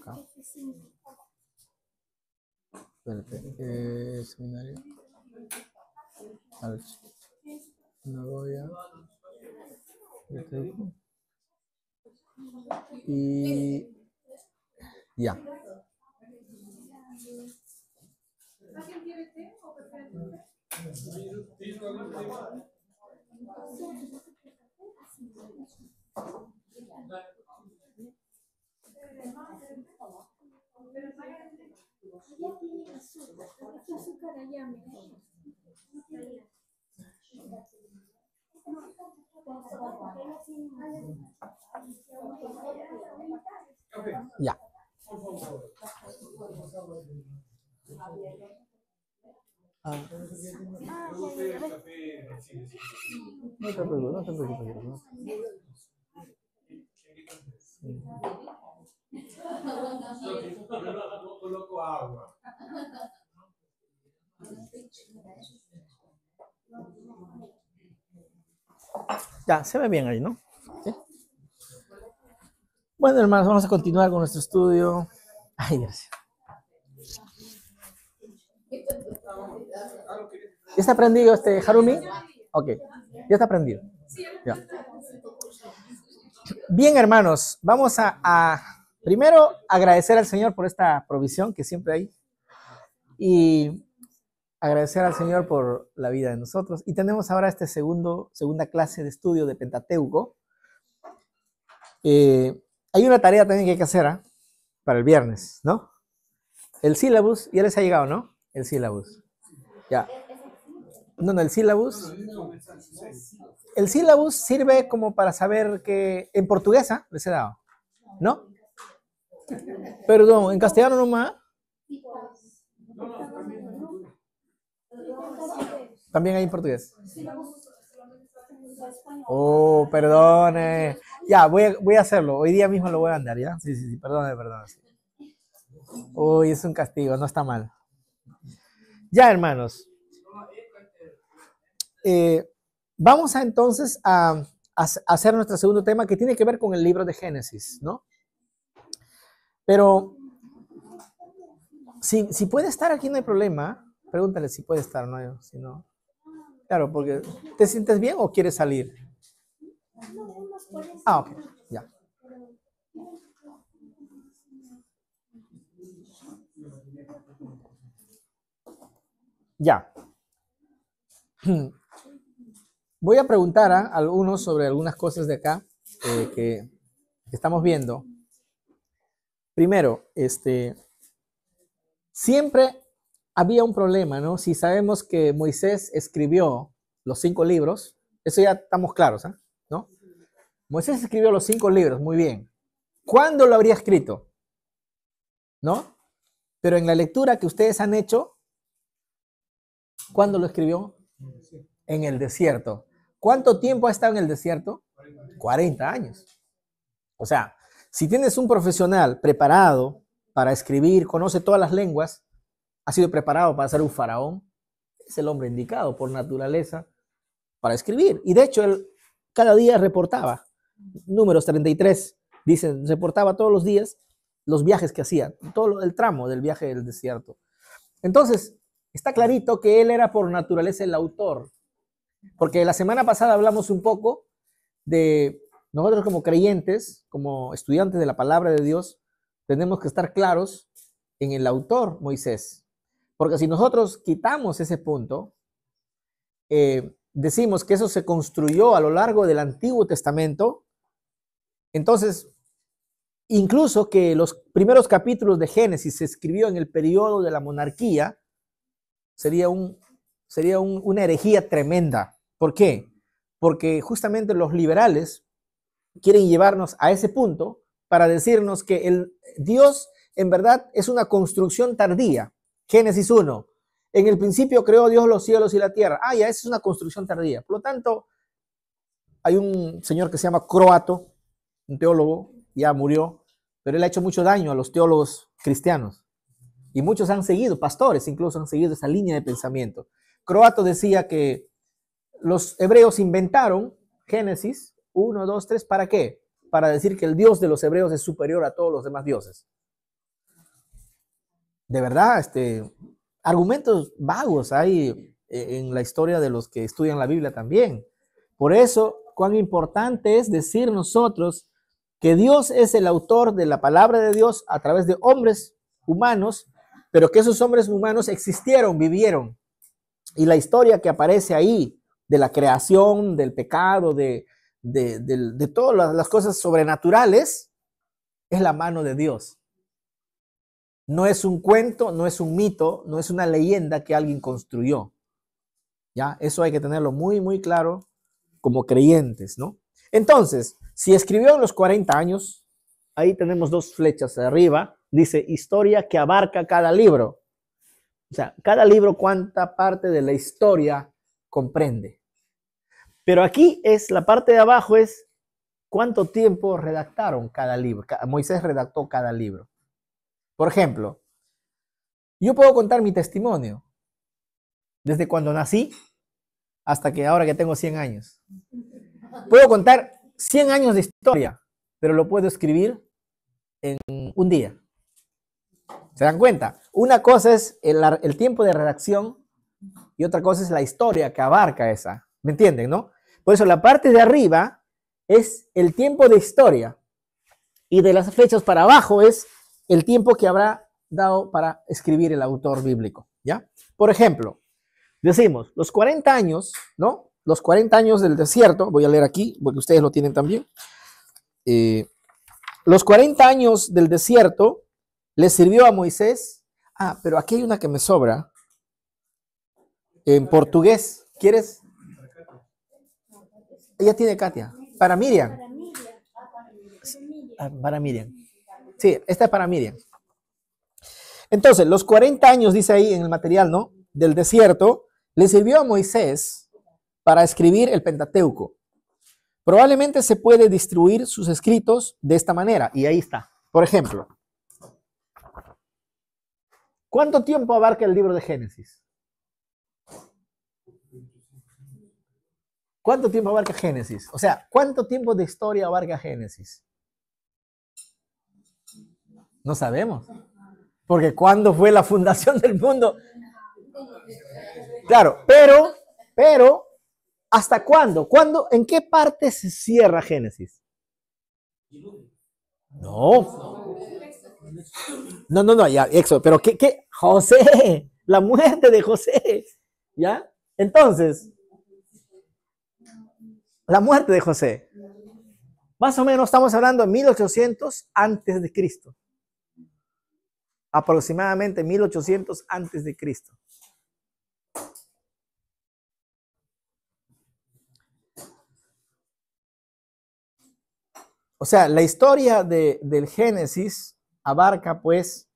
acá. Espérate. Seminario. Nagoya. Y ya. Ya. No te preocupes, no te preocupes. Coloco agua. Ya, se ve bien ahí, ¿no? ¿Sí? Bueno, hermanos, vamos a continuar con nuestro estudio. Ay, gracias. ¿Ya está prendido Harumi? Ok, ya está prendido. Ya. Bien, hermanos, vamos a primero agradecer al Señor por esta provisión que siempre hay y agradecer al Señor por la vida de nosotros. Y tenemos ahora segunda clase de estudio de Pentateuco. Hay una tarea también que hay que hacer para el viernes, ¿no? El sílabus, ya les ha llegado, ¿no? El sílabus. Ya. No, el sílabus. El sílabus sirve como para saber que en portuguesa les he dado, ¿no? Perdón, en castellano nomás. También hay en portugués. Oh, perdone. Ya, voy a hacerlo. Hoy día mismo lo voy a andar, ¿ya? Sí, perdone. Uy, es un castigo, no está mal. Ya, hermanos. Vamos entonces a hacer nuestro segundo tema que tiene que ver con el libro de Génesis, ¿no? Pero si puede estar aquí no hay problema. Pregúntale si puede estar, ¿no? Si no. Claro, porque ¿te sientes bien o quieres salir? Ah, ok, ya. Ya. Voy a preguntar a algunos sobre algunas cosas de acá que estamos viendo. Primero, siempre había un problema, ¿no? Si sabemos que Moisés escribió los 5 libros, eso ya estamos claros, ¿no? Moisés escribió los 5 libros, muy bien. ¿Cuándo lo habría escrito? ¿No? Pero en la lectura que ustedes han hecho, ¿cuándo lo escribió? En el desierto. ¿Cuánto tiempo ha estado en el desierto? 40 años. O sea, si tienes un profesional preparado para escribir, conoce todas las lenguas, ha sido preparado para ser un faraón, es el hombre indicado por naturaleza para escribir. Y de hecho, él cada día reportaba, Números 33, dicen, reportaba todos los días los viajes que hacía, todo el tramo del viaje del desierto. Entonces, está clarito que él era por naturaleza el autor. Porque la semana pasada hablamos un poco de nosotros como creyentes, como estudiantes de la palabra de Dios, tenemos que estar claros en el autor Moisés. Porque si nosotros quitamos ese punto, decimos que eso se construyó a lo largo del Antiguo Testamento, entonces, incluso que los primeros capítulos de Génesis se escribió en el periodo de la monarquía, sería una herejía tremenda. ¿Por qué? Porque justamente los liberales quieren llevarnos a ese punto para decirnos que el Dios en verdad es una construcción tardía. Génesis 1. En el principio creó Dios los cielos y la tierra. Ya, esa es una construcción tardía. Por lo tanto, hay un señor que se llama Croato, un teólogo, ya murió, pero él ha hecho mucho daño a los teólogos cristianos. Y muchos han seguido, pastores incluso han seguido esa línea de pensamiento. Croato decía que los hebreos inventaron Génesis 1, 2, 3, ¿para qué? Para decir que el Dios de los hebreos es superior a todos los demás dioses. de verdad, argumentos vagos hay en la historia de los que estudian la Biblia también. Por eso, cuán importante es decir nosotros que Dios es el autor de la palabra de Dios a través de hombres humanos, pero que esos hombres humanos existieron, vivieron. Y la historia que aparece ahí, de la creación, del pecado, de todas las cosas sobrenaturales, es la mano de Dios. No es un cuento, no es un mito, no es una leyenda que alguien construyó. ¿Ya? Eso hay que tenerlo muy, muy claro como creyentes, ¿no? Entonces, si escribió en los 40 años, ahí tenemos dos flechas arriba, dice historia que abarca cada libro. O sea, cada libro cuánta parte de la historia comprende. Pero aquí es la parte de abajo es cuánto tiempo redactaron cada libro. Moisés redactó cada libro. Por ejemplo, yo puedo contar mi testimonio desde cuando nací hasta que ahora que tengo 100 años. Puedo contar 100 años de historia, pero lo puedo escribir en un día. ¿Se dan cuenta? Una cosa es el tiempo de redacción y otra cosa es la historia que abarca esa. ¿Me entienden, no? Por eso la parte de arriba es el tiempo de historia y de las flechas para abajo es el tiempo que habrá dado para escribir el autor bíblico, ¿ya? Por ejemplo, decimos, los 40 años, ¿no? Los 40 años del desierto, voy a leer aquí, porque ustedes lo tienen también. Los 40 años del desierto le sirvió a Moisés. Ah, pero aquí hay una que me sobra. En portugués, ¿quieres? Ella tiene Katia. Para Miriam. Para Miriam. Sí, esta es para Miriam. Entonces, los 40 años, dice ahí en el material, ¿no? Del desierto, le sirvió a Moisés para escribir el Pentateuco. Probablemente se puede distribuir sus escritos de esta manera, y ahí está. Por ejemplo, ¿cuánto tiempo abarca el libro de Génesis? ¿Cuánto tiempo abarca Génesis? O sea, ¿cuánto tiempo de historia abarca Génesis? No sabemos. Porque ¿cuándo fue la fundación del mundo? Claro, pero, ¿hasta cuándo? ¿En qué parte se cierra Génesis? No, ya, Éxodo, pero ¿qué? José, la muerte de José, ¿ya? Entonces, la muerte de José, más o menos estamos hablando de 1800 antes de Cristo, aproximadamente 1800 antes de Cristo. O sea, la historia del Génesis abarca pues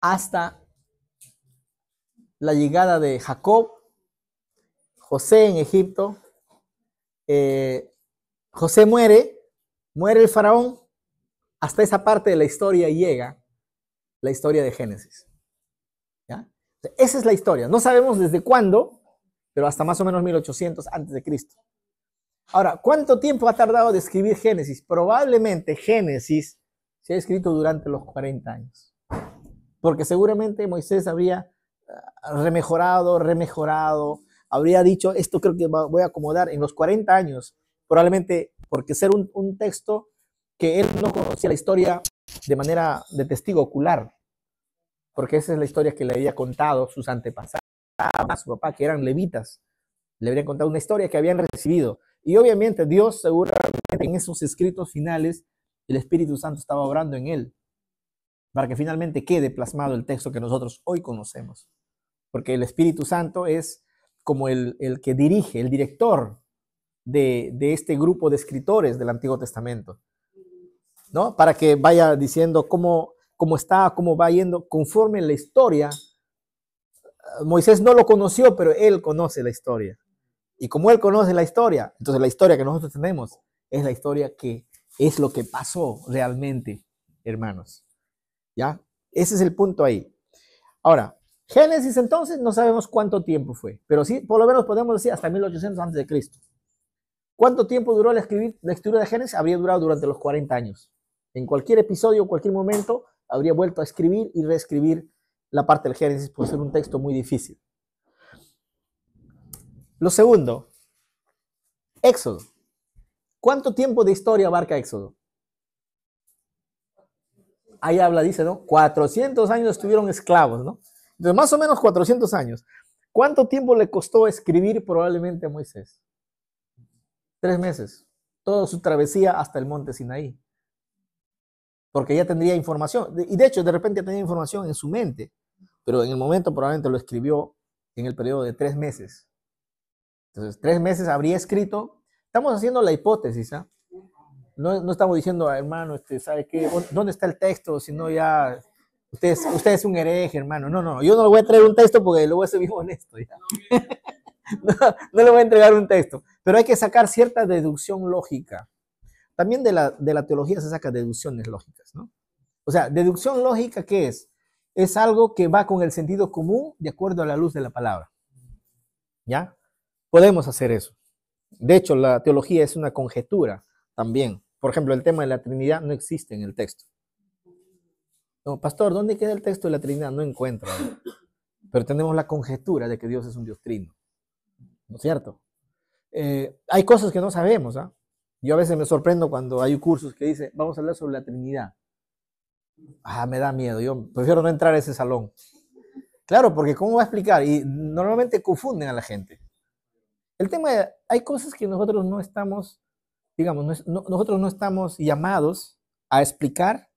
hasta la llegada de Jacob, José en Egipto, José muere el faraón, hasta esa parte de la historia llega la historia de Génesis. ¿Ya? Esa es la historia. No sabemos desde cuándo, pero hasta más o menos 1800 antes de Cristo. Ahora, ¿cuánto tiempo ha tardado de escribir Génesis? Probablemente Génesis se ha escrito durante los 40 años. Porque seguramente Moisés habría remejorado, habría dicho, esto creo que voy a acomodar en los 40 años. Probablemente porque ser un texto que él no conocía la historia de manera de testigo ocular. Porque esa es la historia que le había contado sus antepasados, su papá, que eran levitas. Le habrían contado una historia que habían recibido. Y obviamente Dios seguramente en esos escritos finales, el Espíritu Santo estaba obrando en él, para que finalmente quede plasmado el texto que nosotros hoy conocemos. Porque el Espíritu Santo es como el que dirige, el director de este grupo de escritores del Antiguo Testamento, ¿no? Para que vaya diciendo cómo va yendo conforme la historia. Moisés no lo conoció, pero él conoce la historia. Y como él conoce la historia, entonces la historia que nosotros tenemos es la historia que es lo que pasó realmente, hermanos. ¿Ya? Ese es el punto ahí. Ahora, Génesis entonces no sabemos cuánto tiempo fue, pero sí, por lo menos podemos decir hasta 1800 antes de Cristo. ¿Cuánto tiempo duró la escritura de Génesis? Habría durado durante los 40 años. En cualquier episodio, cualquier momento, habría vuelto a escribir y reescribir la parte del Génesis por ser un texto muy difícil. Lo segundo, Éxodo. ¿Cuánto tiempo de historia abarca Éxodo? Ahí habla, dice, ¿no? 400 años estuvieron esclavos, ¿no? Entonces, más o menos 400 años. ¿Cuánto tiempo le costó escribir probablemente a Moisés? 3 meses. Toda su travesía hasta el monte Sinaí. Porque ya tendría información. Y de hecho, de repente tenía información en su mente. Pero en el momento probablemente lo escribió en el periodo de 3 meses. Entonces, 3 meses habría escrito. Estamos haciendo la hipótesis, ¿ah? No estamos diciendo, hermano, ¿sabe qué? ¿Dónde está el texto? Si no, ya, usted es un hereje, hermano. No, yo no le voy a traer un texto porque le voy a ser bien honesto. ¿Ya? No le voy a entregar un texto, pero hay que sacar cierta deducción lógica. También de la teología se saca deducciones lógicas, ¿no? O sea, deducción lógica, ¿qué es? Es algo que va con el sentido común de acuerdo a la luz de la palabra. ¿Ya? Podemos hacer eso. De hecho, la teología es una conjetura también. Por ejemplo, el tema de la Trinidad no existe en el texto. No, pastor, ¿dónde queda el texto de la Trinidad? No encuentro. Pero tenemos la conjetura de que Dios es un Dios trino. ¿No es cierto? Hay cosas que no sabemos. ¿Ah? Yo a veces me sorprendo cuando hay cursos que dicen, vamos a hablar sobre la Trinidad. Me da miedo. Yo prefiero no entrar a ese salón. Claro, porque ¿cómo va a explicar? Y normalmente confunden a la gente. El tema es, hay cosas que nosotros no estamos, digamos, nosotros no estamos llamados a explicar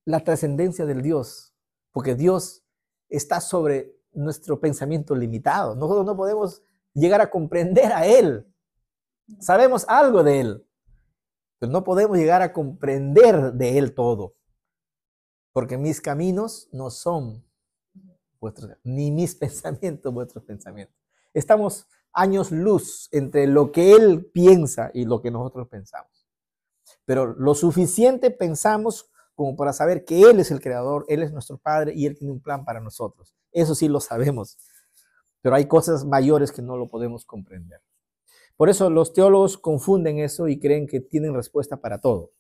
la trascendencia del Dios, porque Dios está sobre nuestro pensamiento limitado. Nosotros no podemos llegar a comprender a Él. Sabemos algo de Él, pero no podemos llegar a comprender de Él todo, porque mis caminos no son vuestros, ni mis pensamientos vuestros pensamientos. Estamos años luz entre lo que Él piensa y lo que nosotros pensamos. Pero lo suficiente pensamos como para saber que Él es el creador, Él es nuestro Padre y Él tiene un plan para nosotros. Eso sí lo sabemos, pero hay cosas mayores que no lo podemos comprender. Por eso los teólogos confunden eso y creen que tienen respuesta para todo.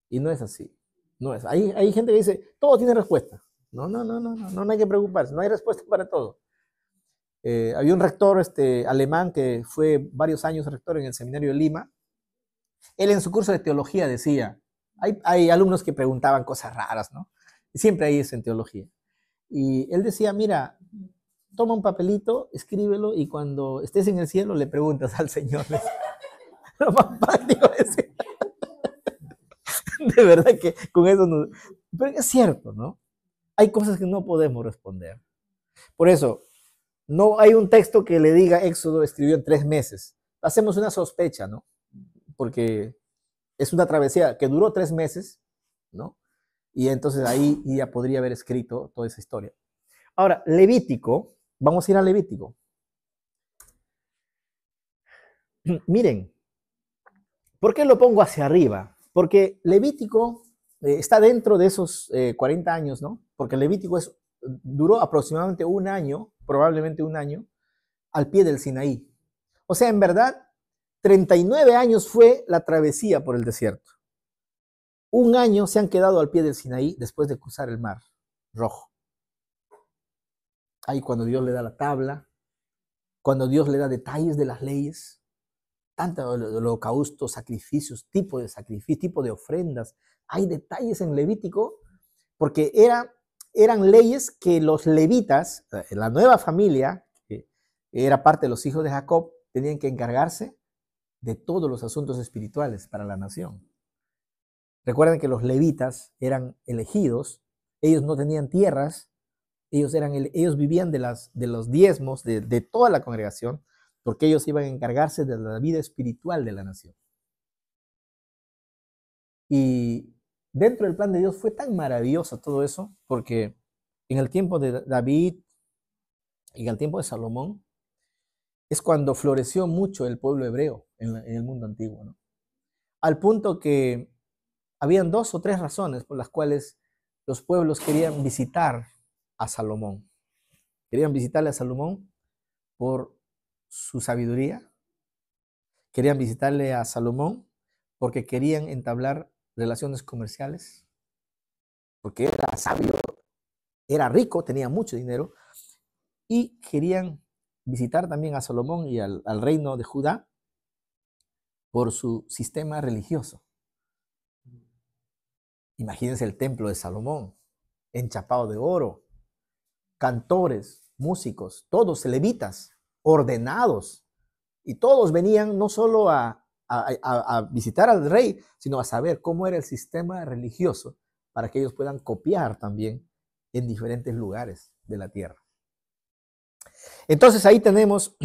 Y no es así. No es. Hay gente que dice, todo tiene respuesta. No hay que preocuparse, no hay respuesta para todo. Había un rector alemán que fue varios años rector en el seminario de Lima. Él en su curso de teología decía, hay alumnos que preguntaban cosas raras, ¿no? Y siempre hay eso en teología. Y él decía, mira, toma un papelito, escríbelo y cuando estés en el cielo le preguntas al Señor. Lo más práctico es de verdad que con eso no... Pero es cierto, ¿no? Hay cosas que no podemos responder. Por eso, no hay un texto que le diga Éxodo escribió en 3 meses. Hacemos una sospecha, ¿no? Porque es una travesía que duró 3 meses, ¿no? Y entonces ahí ya podría haber escrito toda esa historia. Ahora, Levítico, vamos a ir a Levítico. Miren, ¿por qué lo pongo hacia arriba? Porque Levítico está dentro de esos 40 años, ¿no? Porque Levítico duró aproximadamente un año, probablemente un año, al pie del Sinaí. O sea, en verdad, 39 años fue la travesía por el desierto. Un año se han quedado al pie del Sinaí después de cruzar el mar Rojo. Ahí cuando Dios le da la tabla, cuando Dios le da detalles de las leyes, tanto holocaustos, sacrificios, tipo de sacrificio, tipo de ofrendas. Hay detalles en Levítico porque eran leyes que los levitas, la nueva familia, que era parte de los hijos de Jacob, tenían que encargarse de todos los asuntos espirituales para la nación. Recuerden que los levitas eran elegidos, ellos no tenían tierras, ellos vivían de los diezmos de toda la congregación, porque ellos iban a encargarse de la vida espiritual de la nación. Y dentro del plan de Dios fue tan maravilloso todo eso, porque en el tiempo de David y en el tiempo de Salomón, es cuando floreció mucho el pueblo hebreo en el mundo antiguo, ¿no? Al punto que habían 2 o 3 razones por las cuales los pueblos querían visitar a Salomón. Querían visitarle a Salomón por su sabiduría. Querían visitarle a Salomón porque querían entablar relaciones comerciales, porque era sabio era rico, tenía mucho dinero, y querían visitar también a Salomón y al reino de Judá por su sistema religioso. Imagínense el templo de Salomón, enchapado de oro, cantores, músicos, todos levitas, ordenados, y todos venían no solo a visitar al rey, sino a saber cómo era el sistema religioso para que ellos puedan copiar también en diferentes lugares de la tierra. Entonces ahí tenemos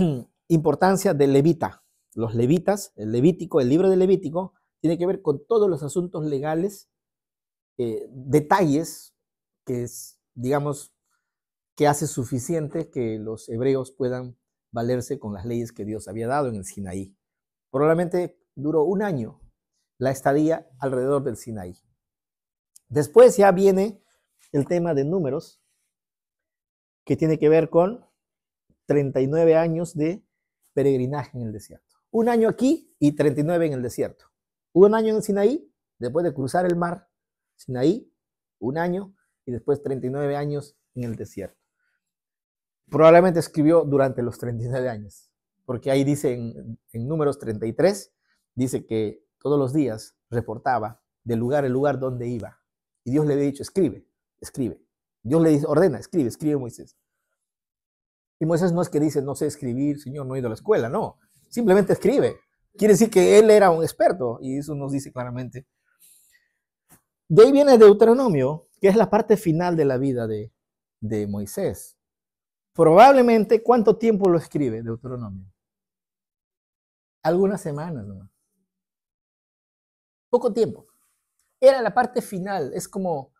importancia del levita. Los levitas, el Levítico, el libro de Levítico, tiene que ver con todos los asuntos legales, detalles que es, digamos, que hace suficiente que los hebreos puedan valerse con las leyes que Dios había dado en el Sinaí. Probablemente duró 1 año la estadía alrededor del Sinaí. Después ya viene el tema de números, que tiene que ver con 39 años de peregrinaje en el desierto. 1 año aquí y 39 en el desierto. 1 año en el Sinaí, después de cruzar el mar Sinaí, 1 año, y después 39 años en el desierto. Probablemente escribió durante los 39 años, porque ahí dice en Números 33, dice que todos los días reportaba del lugar en lugar donde iba. Y Dios le había dicho, escribe, escribe. Dios le dice, ordena, escribe, escribe Moisés. Y Moisés no es que dice, no sé escribir, Señor, no he ido a la escuela, no. Simplemente escribe. Quiere decir que él era un experto, y eso nos dice claramente. De ahí viene Deuteronomio, que es la parte final de la vida de Moisés. Probablemente, ¿cuánto tiempo lo escribe Deuteronomio? Algunas semanas nomás. Poco tiempo. Era la parte final. Es como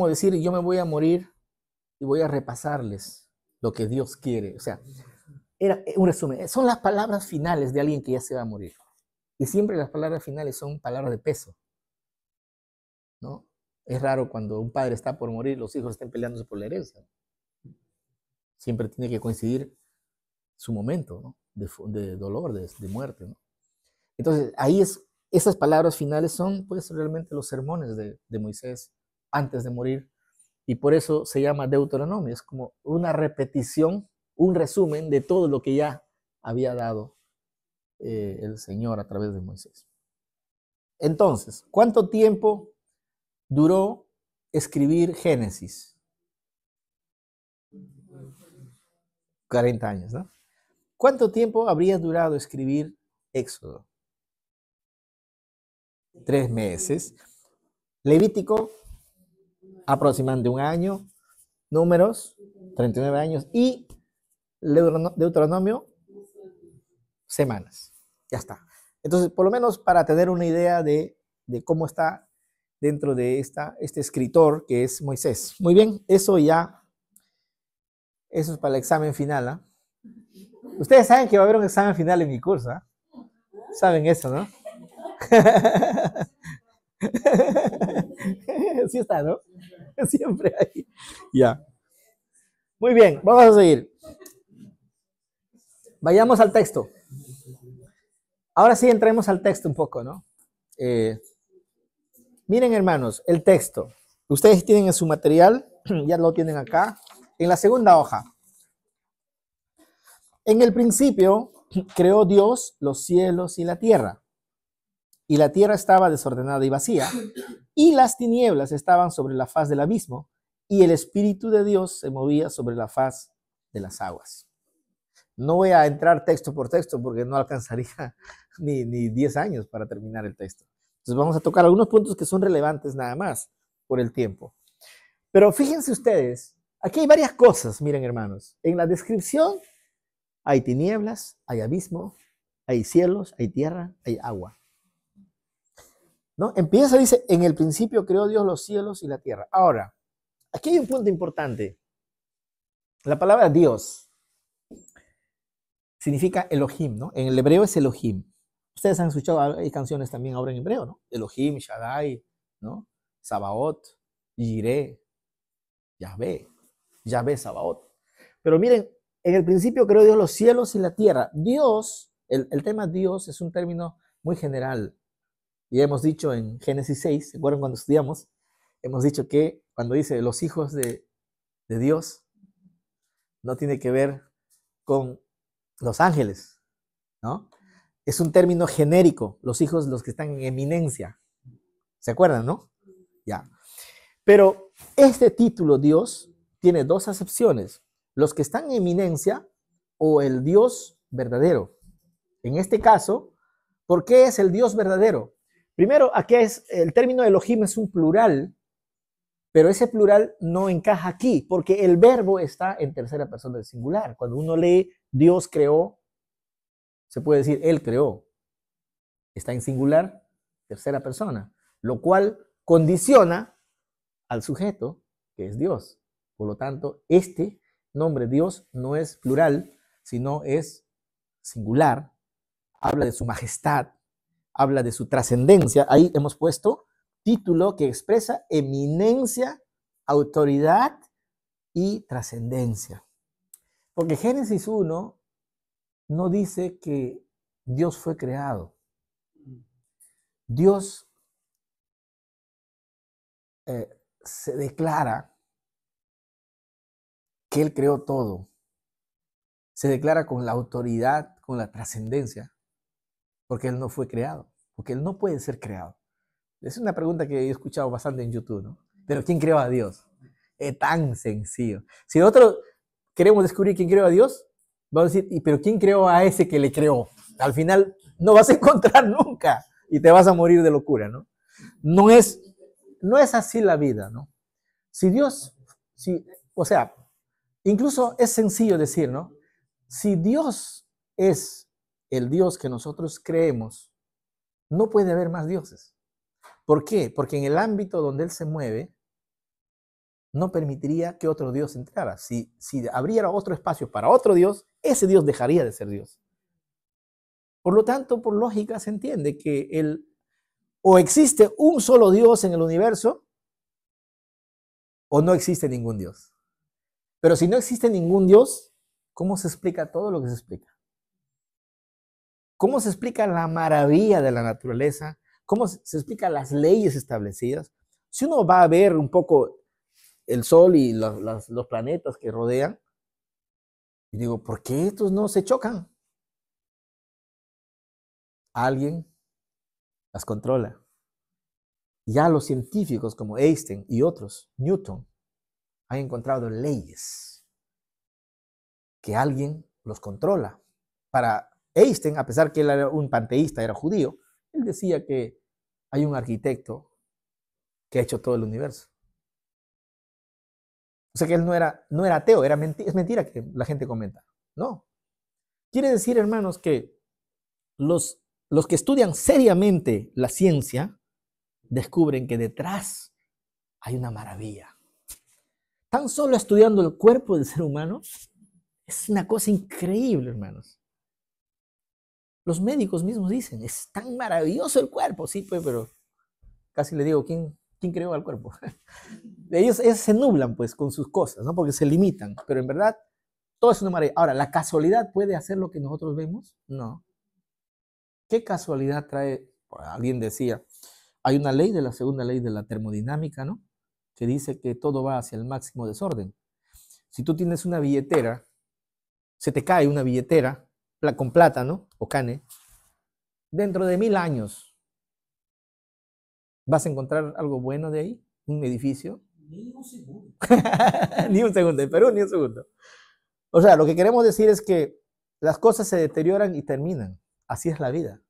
decir, yo me voy a morir y voy a repasarles lo que Dios quiere. O sea, era un resumen. Son las palabras finales de alguien que ya se va a morir. Y siempre las palabras finales son palabras de peso, ¿no? Es raro cuando un padre está por morir, los hijos estén peleándose por la herencia. Siempre tiene que coincidir su momento, ¿no? de dolor, de muerte, ¿no? Entonces, ahí esas palabras finales son, pues, realmente los sermones de Moisés antes de morir, y por eso se llama Deuteronomio. Es como una repetición, un resumen de todo lo que ya había dado el Señor a través de Moisés. Entonces, ¿cuánto tiempo duró escribir Génesis? 40 años, ¿no? ¿Cuánto tiempo habría durado escribir Éxodo? 3 meses. Levítico, aproximadamente 1 año. Números, 39 años. Y Deuteronomio, semanas. Ya está. Entonces, por lo menos para tener una idea de cómo está dentro de este escritor que es Moisés. Muy bien, eso es para el examen final, ¿eh? Ustedes saben que va a haber un examen final en mi curso, ¿eh? Saben eso, ¿no? Sí está, ¿no? Siempre hay. Ya. Muy bien, vamos a seguir. Vayamos al texto. Ahora sí entremos al texto un poco, ¿no? Miren, hermanos, el texto. Ustedes tienen en su material, ya lo tienen acá, en la segunda hoja. En el principio creó Dios los cielos y la tierra. Y la tierra estaba desordenada y vacía, y las tinieblas estaban sobre la faz del abismo, y el Espíritu de Dios se movía sobre la faz de las aguas. No voy a entrar texto por texto porque no alcanzaría ni 10 años para terminar el texto. Entonces vamos a tocar algunos puntos que son relevantes nada más por el tiempo. Pero fíjense ustedes, aquí hay varias cosas, miren hermanos. En la descripción hay tinieblas, hay abismo, hay cielos, hay tierra, hay agua. ¿No? Empieza, dice, en el principio creó Dios los cielos y la tierra. Ahora, aquí hay un punto importante. La palabra Dios significa Elohim, ¿no? En el hebreo es Elohim. Ustedes han escuchado, hay canciones también ahora en hebreo, ¿no? Elohim, Shaddai, ¿no? Sabaoth, Jireh, Yahvé, Yahvé, Sabaoth. Pero miren, en el principio creó Dios los cielos y la tierra. Dios, el tema Dios es un término muy general. Ya hemos dicho en Génesis 6, ¿se acuerdan cuando estudiamos? hemos dicho que cuando dice los hijos de Dios, no tiene que ver con los ángeles, ¿no? Es un término genérico, los hijos, los que están en eminencia. ¿Se acuerdan, no? Ya. Pero este título Dios tiene dos acepciones, los que están en eminencia o el Dios verdadero. En este caso, ¿por qué es el Dios verdadero? Primero, aquí el término Elohim es un plural, pero ese plural no encaja aquí, porque el verbo está en tercera persona del singular. Cuando uno lee Dios creó, se puede decir Él creó. Está en singular, tercera persona, lo cual condiciona al sujeto, que es Dios. Por lo tanto, este nombre Dios no es plural, sino es singular. Habla de su majestad, habla de su trascendencia. Ahí hemos puesto título que expresa eminencia, autoridad y trascendencia. Porque Génesis 1 no dice que Dios fue creado. Dios se declara que Él creó todo. Se declara con la autoridad, con la trascendencia, porque Él no fue creado, porque Él no puede ser creado. Es una pregunta que he escuchado bastante en YouTube, ¿no? Pero ¿quién creó a Dios? Es tan sencillo. Si nosotros queremos descubrir quién creó a Dios, vamos a decir, ¿pero quién creó a ese que le creó? Al final no vas a encontrar nunca y te vas a morir de locura, ¿no? No es así la vida, ¿no? Si Dios, o sea, incluso es sencillo decir, ¿no? Si Dios es el Dios que nosotros creemos, no puede haber más dioses. ¿Por qué? Porque en el ámbito donde Él se mueve, no permitiría que otro Dios entrara. Si abriera otro espacio para otro Dios, ese Dios dejaría de ser Dios. Por lo tanto, por lógica se entiende que o existe un solo Dios en el universo, o no existe ningún Dios. Pero si no existe ningún Dios, ¿cómo se explica todo lo que se explica? ¿Cómo se explica la maravilla de la naturaleza? ¿Cómo se explica las leyes establecidas? Si uno va a ver un poco el Sol y los planetas que rodean, y digo, ¿por qué estos no se chocan? Alguien las controla. Ya los científicos como Einstein y otros, Newton, han encontrado leyes que alguien los controla. Para Einstein, a pesar que él era un panteísta, era judío, él decía que hay un arquitecto que ha hecho todo el universo. O sea que él no era ateo, es mentira que la gente comenta. No. Quiere decir, hermanos, que los que estudian seriamente la ciencia descubren que detrás hay una maravilla. Tan solo estudiando el cuerpo del ser humano es una cosa increíble, hermanos. Los médicos mismos dicen, es tan maravilloso el cuerpo, sí, pues, pero casi le digo, ¿quién creó al cuerpo? Ellos se nublan, pues, con sus cosas, ¿no? Porque se limitan, pero en verdad, todo es una maravilla. Ahora, ¿la casualidad puede hacer lo que nosotros vemos? No. ¿Qué casualidad trae? Alguien decía, hay una ley de la segunda ley de la termodinámica, ¿no? Que dice que todo va hacia el máximo desorden. Si tú tienes una billetera, se te cae una billetera con plátano o cane, dentro de 1000 años, ¿vas a encontrar algo bueno de ahí? ¿Un edificio? Ni un segundo. Ni un segundo, en Perú ni un segundo. O sea, lo que queremos decir es que las cosas se deterioran y terminan. Así es la vida.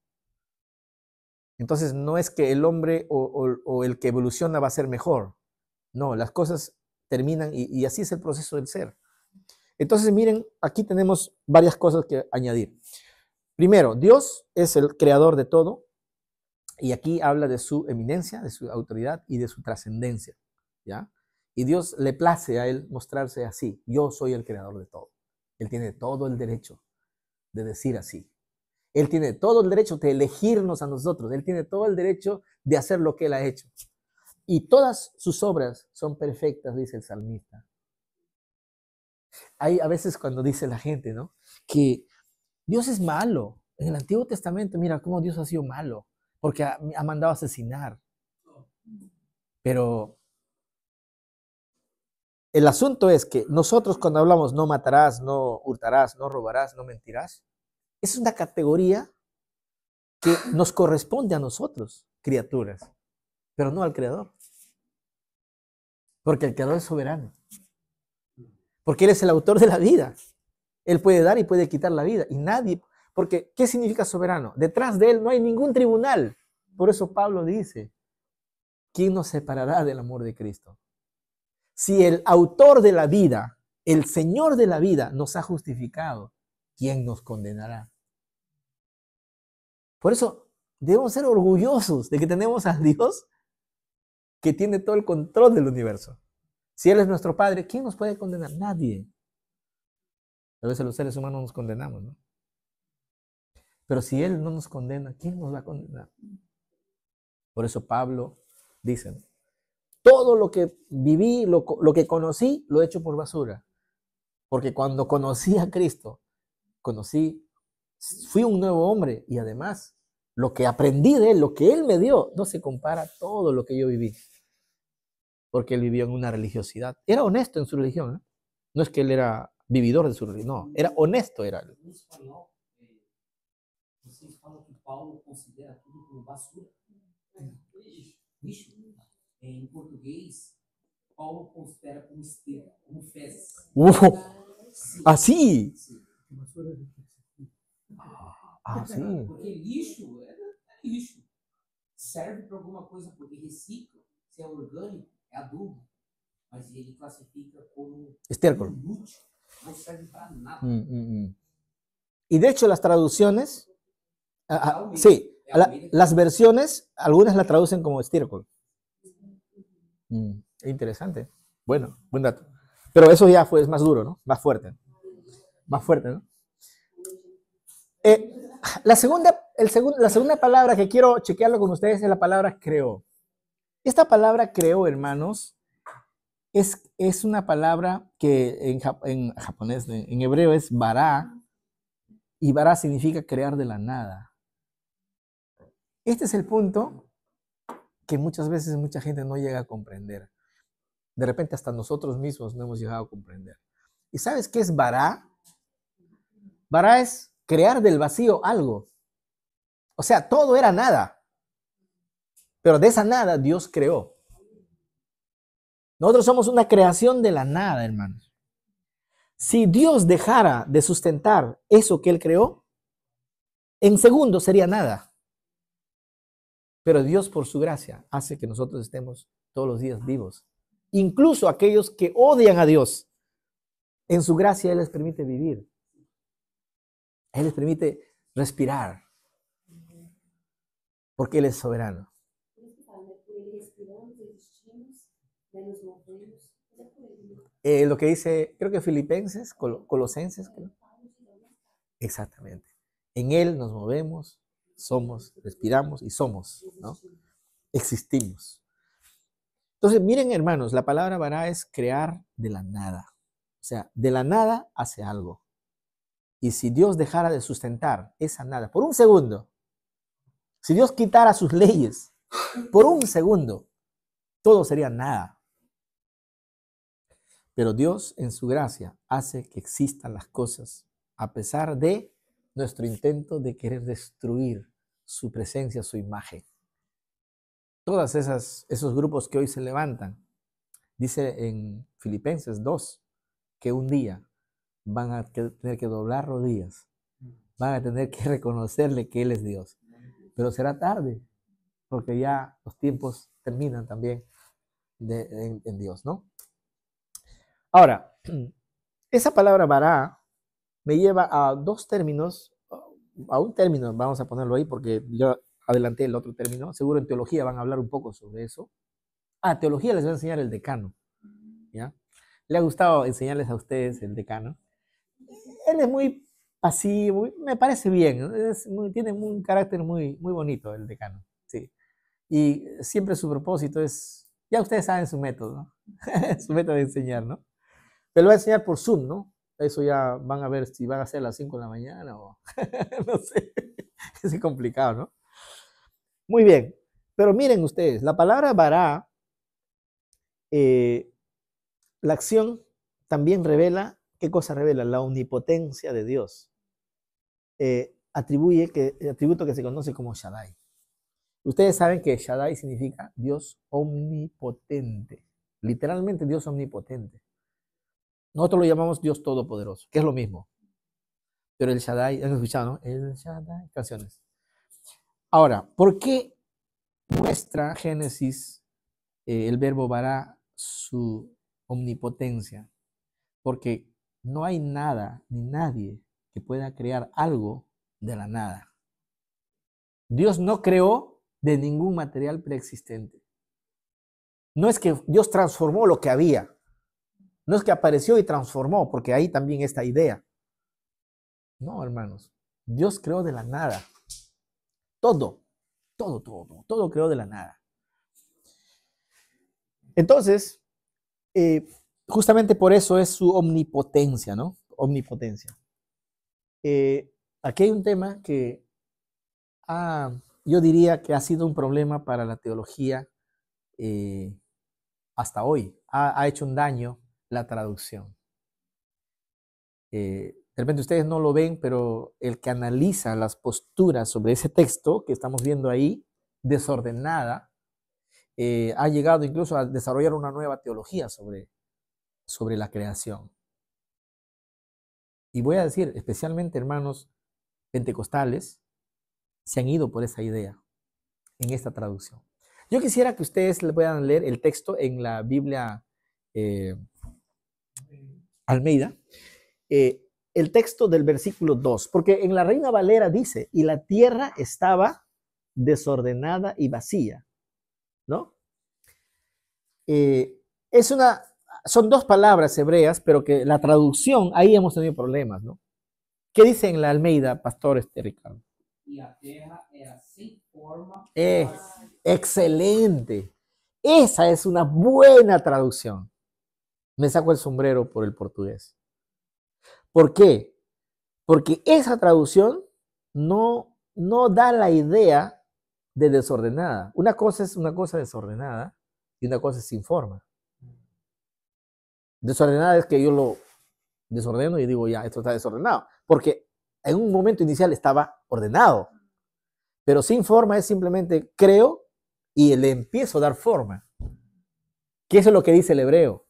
Entonces, no es que el hombre o el que evoluciona va a ser mejor. No, las cosas terminan y así es el proceso del ser. Entonces, miren, aquí tenemos varias cosas que añadir. Primero, Dios es el creador de todo y aquí habla de su eminencia, de su autoridad y de su trascendencia, ¿ya? Y Dios le place a Él mostrarse así. Yo soy el creador de todo. Él tiene todo el derecho de decir así. Él tiene todo el derecho de elegirnos a nosotros. Él tiene todo el derecho de hacer lo que Él ha hecho. Y todas sus obras son perfectas, dice el salmista. Hay a veces cuando dice la gente, ¿no? Que Dios es malo. En el Antiguo Testamento, mira cómo Dios ha sido malo, porque ha mandado a asesinar. Pero El asunto es que nosotros cuando hablamos no matarás, no hurtarás, no robarás, no mentirás, es una categoría que nos corresponde a nosotros, criaturas, pero no al Creador. Porque el Creador es soberano. Porque Él es el autor de la vida. Él puede dar y puede quitar la vida. Y nadie, porque ¿qué significa soberano? Detrás de Él no hay ningún tribunal. Por eso Pablo dice, ¿quién nos separará del amor de Cristo? Si el autor de la vida, el Señor de la vida, nos ha justificado, ¿quién nos condenará? Por eso debemos ser orgullosos de que tenemos a Dios que tiene todo el control del universo. Si Él es nuestro Padre, ¿quién nos puede condenar? Nadie. A veces los seres humanos nos condenamos, ¿no? Pero si Él no nos condena, ¿quién nos va a condenar? Por eso Pablo dice, todo lo que viví, lo que conocí, lo he hecho por basura. Porque cuando conocí a Cristo, fui un nuevo hombre y además lo que aprendí de Él, lo que Él me dio, no se compara a todo lo que yo viví. Porque Él vivió en una religiosidad. Era honesto en su religión, ¿no? No es que Él era vividor de su religión, no, era honesto, era Él. Em espanhol, vocês falam que Paulo considera tudo como basura. Lixo. Em português, Paulo considera como esterco, como fezes. Así. Sim. Sí. Porque lixo é lixo. Serve para alguma coisa, porque recicla. Se é orgânico, é adubo. Mas ele classifica como Estiércol. inútil. No serve para nada. Y de hecho las traducciones, sí, las versiones, algunas la traducen como estiércol. Interesante. Bueno, buen dato. Pero eso ya es más duro, ¿no? Más fuerte. Más fuerte, ¿no? La segunda palabra que quiero chequearlo con ustedes es la palabra creó. Esta palabra creó, hermanos, es una palabra que en japonés, en hebreo es bara, y bara significa crear de la nada. Este es el punto que muchas veces mucha gente no llega a comprender. De repente hasta nosotros mismos no hemos llegado a comprender. ¿Y sabes qué es bara? Bara es crear del vacío algo. O sea, todo era nada. Pero de esa nada Dios creó. Nosotros somos una creación de la nada, hermanos. Si Dios dejara de sustentar eso que Él creó, en segundos sería nada. Pero Dios, por su gracia, hace que nosotros estemos todos los días vivos. Incluso aquellos que odian a Dios, en su gracia Él les permite vivir. Él les permite respirar. Porque Él es soberano. Lo que dice, creo que Filipenses, Colosenses. Creo. Exactamente. En Él nos movemos, somos, respiramos y somos, ¿no? Existimos. Entonces, miren, hermanos, la palabra bara es crear de la nada. O sea, de la nada hace algo. Y si Dios dejara de sustentar esa nada por un segundo, si Dios quitara sus leyes por un segundo, todo sería nada. Pero Dios, en su gracia, hace que existan las cosas, a pesar de nuestro intento de querer destruir su presencia, su imagen. Todos esos grupos que hoy se levantan, dice en Filipenses 2, que un día van a tener que doblar rodillas, van a tener que reconocerle que Él es Dios. Pero será tarde, porque ya los tiempos terminan también en Dios, ¿no? Ahora, esa palabra bara me lleva a dos términos, a un término, vamos a ponerlo ahí porque yo adelanté el otro término, seguro en teología van a hablar un poco sobre eso. Teología les voy a enseñar el decano, ¿ya? Le ha gustado enseñarles a ustedes el decano. Él es muy pasivo, me parece bien, tiene un carácter muy, muy bonito el decano, sí. Y siempre su propósito es, ya ustedes saben su método, ¿no? Su método de enseñar, ¿no? Pero lo voy a enseñar por Zoom, ¿no? Eso ya van a ver si van a ser a las 5 de la mañana o no sé, es complicado, ¿no? Muy bien, pero miren ustedes, la palabra bara la acción también revela, ¿qué cosa revela? La omnipotencia de Dios. Atributo que se conoce como Shaddai. Ustedes saben que Shaddai significa Dios omnipotente. Literalmente Dios omnipotente. Nosotros lo llamamos Dios todopoderoso, que es lo mismo. Pero el Shaddai, ¿han escuchado, no? El Shaddai, canciones. Ahora, ¿por qué muestra Génesis el verbo vará su omnipotencia? Porque no hay nada ni nadie que pueda crear algo de la nada. Dios no creó de ningún material preexistente. No es que Dios transformó lo que había. No es que apareció y transformó, porque ahí también está idea. No, hermanos. Dios creó de la nada. Todo creó de la nada. Entonces, justamente por eso es su omnipotencia, ¿no? Omnipotencia. Aquí hay un tema que yo diría que ha sido un problema para la teología hasta hoy. Ha hecho un daño la traducción. De repente ustedes no lo ven, pero el que analiza las posturas sobre ese texto que estamos viendo ahí, desordenada, ha llegado incluso a desarrollar una nueva teología sobre la creación. Y voy a decir, especialmente hermanos pentecostales, se han ido por esa idea en esta traducción. Yo quisiera que ustedes le puedan leer el texto en la Biblia Almeida, el texto del versículo 2, porque en la Reina Valera dice, y la tierra estaba desordenada y vacía, ¿no? Son dos palabras hebreas, pero que la traducción, ahí hemos tenido problemas, ¿no? ¿Qué dice en la Almeida, pastor Ricardo? Y la tierra era sin forma. Excelente. Esa es una buena traducción. Me saco el sombrero por el portugués. ¿Por qué? Porque esa traducción no da la idea de desordenada. Una cosa es una cosa desordenada y una cosa es sin forma. Desordenada es que yo lo desordeno y digo, ya, esto está desordenado. Porque en un momento inicial estaba ordenado. Pero sin forma es simplemente creo y le empiezo a dar forma. Que eso es lo que dice el hebreo.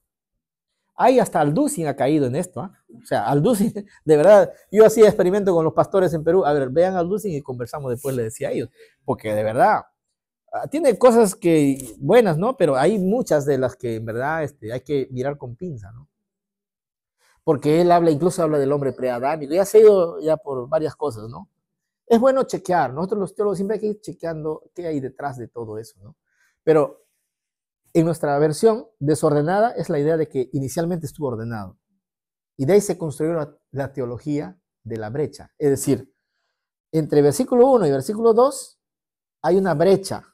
Ahí hasta Alducin ha caído en esto. O sea, Alducin, de verdad, yo hacía experimento con los pastores en Perú. A ver, vean Alducin y conversamos después, le decía a ellos. Porque de verdad, tiene cosas que buenas, ¿no? Pero hay muchas de las que en verdad hay que mirar con pinza, ¿no? Porque él incluso habla del hombre preadámico. Ya se ha ido ya por varias cosas, ¿no? Es bueno chequear. Nosotros los teólogos siempre hay que ir chequeando qué hay detrás de todo eso, ¿no? Pero en nuestra versión desordenada es la idea de que inicialmente estuvo ordenado. Y de ahí se construyó la teología de la brecha. Es decir, entre versículo 1 y versículo 2 hay una brecha.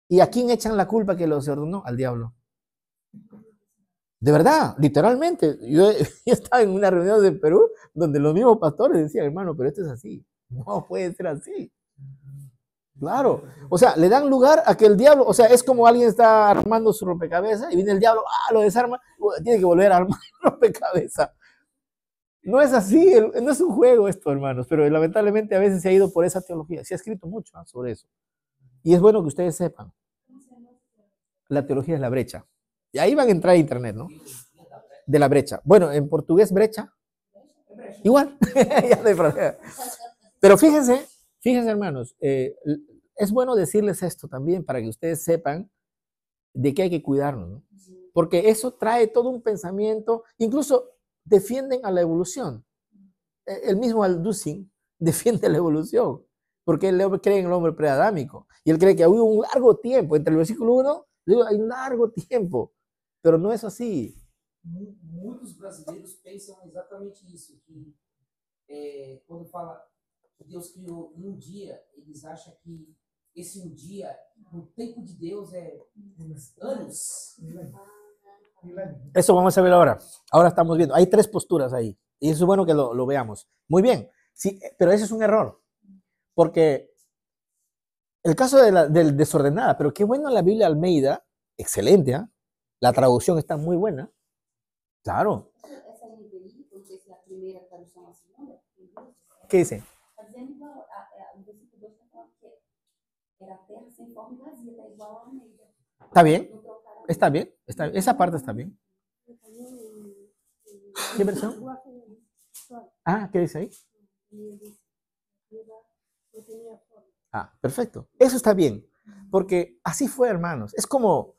¿Y a quién echan la culpa que lo desordenó? Al diablo. De verdad, literalmente. Yo estaba en una reunión de Perú donde los mismos pastores decían, hermano, pero esto es así. No puede ser así. Claro, o sea, le dan lugar a que el diablo, o sea, es como alguien está armando su rompecabezas y viene el diablo, lo desarma, tiene que volver a armar el rompecabezas. No es así, no es un juego esto, hermanos, pero lamentablemente a veces se ha ido por esa teología, se ha escrito mucho sobre eso. Y es bueno que ustedes sepan, la teología es la brecha. Y ahí van a entrar a internet, ¿no? De la brecha. Bueno, en portugués brecha, igual, ya no hay problema. Pero fíjense, hermanos, es bueno decirles esto también para que ustedes sepan de qué hay que cuidarnos, ¿no? Porque eso trae todo un pensamiento, incluso defienden a la evolución. El mismo Alducin defiende la evolución, porque él cree en el hombre preadámico, y él cree que hubo un largo tiempo, entre el versículo 1, digo, hay un largo tiempo, pero no es así. Muitos brasileiros pensam exatamente isso, que quando fala que Deus criou em um dia, eles acham que esse um dia, no tempo de Deus, é anos. Eso vamos a ver ahora. Ahora estamos viendo. Hay tres posturas ahí. Y eso es bueno que lo veamos. Muy bien. Sí, pero ese es un error. Porque el caso del desordenada, pero qué bueno la Biblia Almeida, excelente, ¿eh? La traducción está muy buena. Claro. Essa NVI, não sei se é a primeira tradução ou a segunda, ¿Qué dice? está dizendo que o versículo 2 está falando que era terra sem forma e vazia, está igual a Almeida. ¿Está bien? Não trocaram. ¿Está bien? Esa parte está bien. ¿Qué versión? Ah, ¿qué dice ahí? Ah, perfecto. Eso está bien. Porque así fue, hermanos. Es como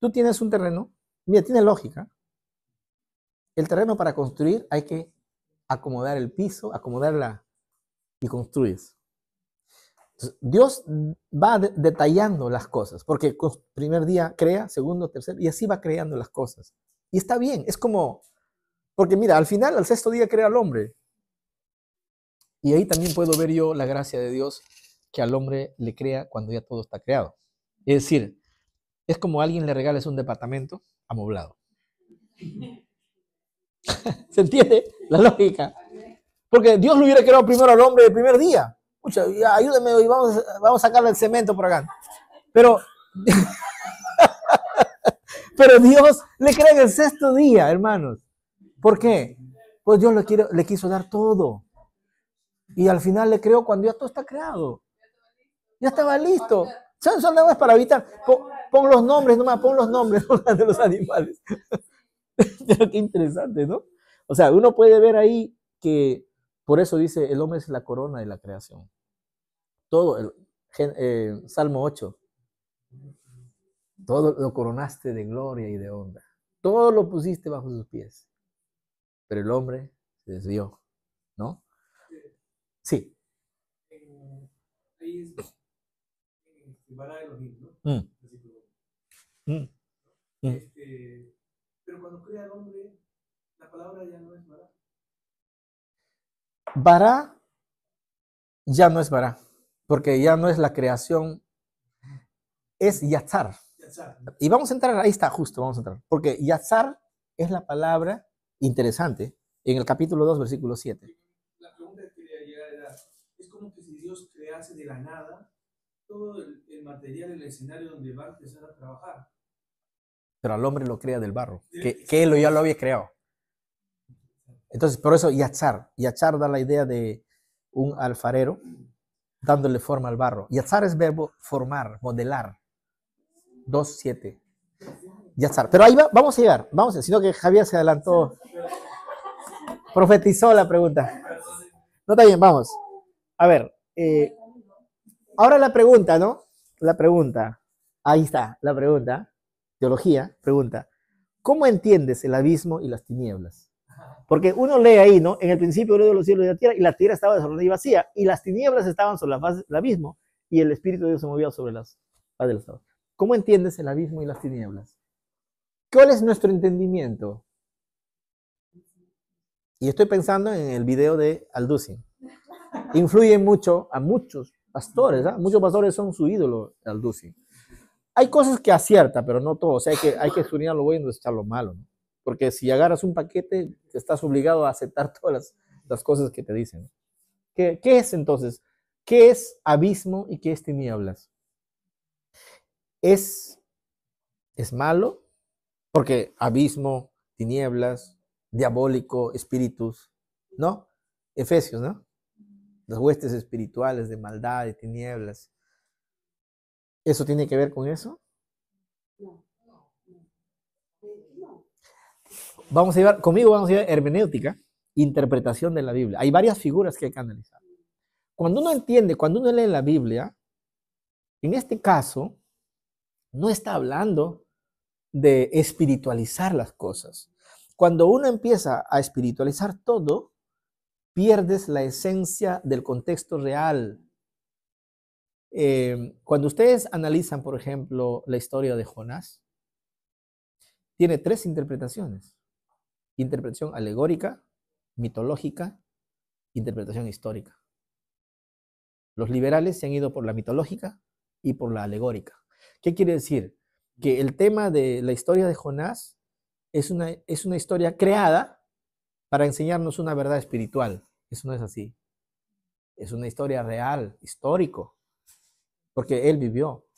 tú tienes un terreno. Mira, tiene lógica. El terreno para construir hay que acomodar el piso, acomodarla y construyes. Entonces, Dios va detallando las cosas. Porque primer día crea, segundo, tercer, y así va creando las cosas. Y está bien. Es como, porque mira, al final, al sexto día crea al hombre. Y ahí también puedo ver yo la gracia de Dios que al hombre le crea cuando ya todo está creado. Es decir, es como a alguien le regales un departamento amoblado. ¿Se entiende la lógica? Porque Dios lo hubiera creado primero al hombre el primer día. Pucha, ya, ayúdame y vamos a sacarle el cemento por acá. Pero Dios le crea en el sexto día, hermanos. ¿Por qué? Pues Dios le quiso dar todo. Y al final le creó cuando ya todo está creado. Ya estaba listo. Son nada más para evitar. Pon los nombres nomás, pon los nombres de los animales. Pero qué interesante, ¿no? O sea, uno puede ver ahí que por eso dice, el hombre es la corona de la creación. Todo, Salmo 8. Todo lo coronaste de gloria y de honra. Todo lo pusiste bajo sus pies. Pero el hombre se desvió, ¿no? Sí. Ahí es Bara Elohim, ¿no? Pero cuando crea al hombre, la palabra ya no es Bara. Bara ya no es Bara, porque ya no es la creación, es Yatzar. Y vamos a entrar, ahí está, justo, vamos a entrar. Porque Yatzar es la palabra interesante en el capítulo 2, versículo 7. La pregunta que quería llegar era, es como que si Dios crease de la nada todo el material, el escenario donde va a empezar a trabajar. Pero al hombre lo crea del barro, que él ya lo había creado. Entonces, por eso Yatzar. Yatzar da la idea de un alfarero dándole forma al barro. Yatzar es verbo formar, modelar. 2:7. Yatzar. Pero ahí vamos a llegar, sino que Javier se adelantó. Profetizó la pregunta. No, está bien, vamos. A ver, ahora la pregunta, ¿no? La pregunta. Ahí está, la pregunta. Teología, pregunta. ¿Cómo entiendes el abismo y las tinieblas? Porque uno lee ahí, ¿no? En el principio creó los cielos y la tierra, y la tierra estaba desordenada y vacía, y las tinieblas estaban sobre la faz del abismo, y el Espíritu de Dios se movía sobre las faz del estado. ¿Cómo entiendes el abismo y las tinieblas? ¿Cuál es nuestro entendimiento? Y estoy pensando en el video de Alducin. Influye mucho a muchos pastores, ¿eh? Muchos pastores son su ídolo, Alducin. Hay cosas que acierta, pero no todo. O sea, hay que estudiar lo bueno y desechar lo malo, ¿no? Porque si agarras un paquete, estás obligado a aceptar todas las cosas que te dicen. ¿Qué es entonces? ¿Qué es abismo y qué es tinieblas? Es malo, porque abismo, tinieblas, diabólico, espíritus, ¿no? Efesios, ¿no? Las huestes espirituales de maldad, de tinieblas. ¿Eso tiene que ver con eso? Vamos a llevar hermenéutica, interpretación de la Biblia. Hay varias figuras que hay que analizar. Cuando uno lee la Biblia, en este caso, no está hablando de espiritualizar las cosas. Cuando uno empieza a espiritualizar todo, pierdes la esencia del contexto real. Cuando ustedes analizan, por ejemplo, la historia de Jonás, tiene 3 interpretaciones. Interpretación alegórica, mitológica, interpretación histórica. Los liberales se han ido por la mitológica y por la alegórica. ¿Qué quiere decir? Que el tema de la historia de Jonás es una historia creada para enseñarnos una verdad espiritual. Eso no es así. Es una historia real, histórico, porque él vivió.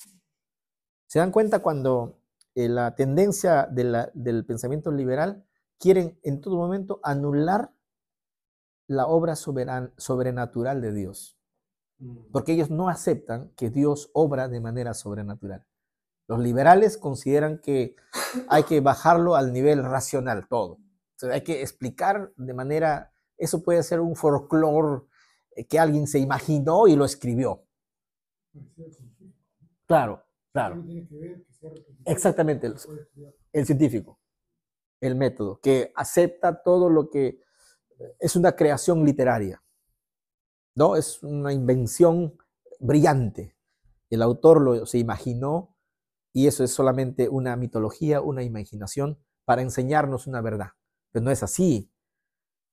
¿Se dan cuenta cuando la tendencia del pensamiento liberal quieren en todo momento anular la obra sobrenatural de Dios. Porque ellos no aceptan que Dios obra de manera sobrenatural. Los liberales consideran que hay que bajarlo al nivel racional, todo. O sea, hay que explicar de manera, eso puede ser un folclore que alguien se imaginó y lo escribió. Claro, claro. Exactamente, el científico, el método, que acepta todo lo que es una creación literaria, ¿no? Es una invención brillante. El autor se imaginó y eso es solamente una mitología, una imaginación para enseñarnos una verdad. Pero no es así.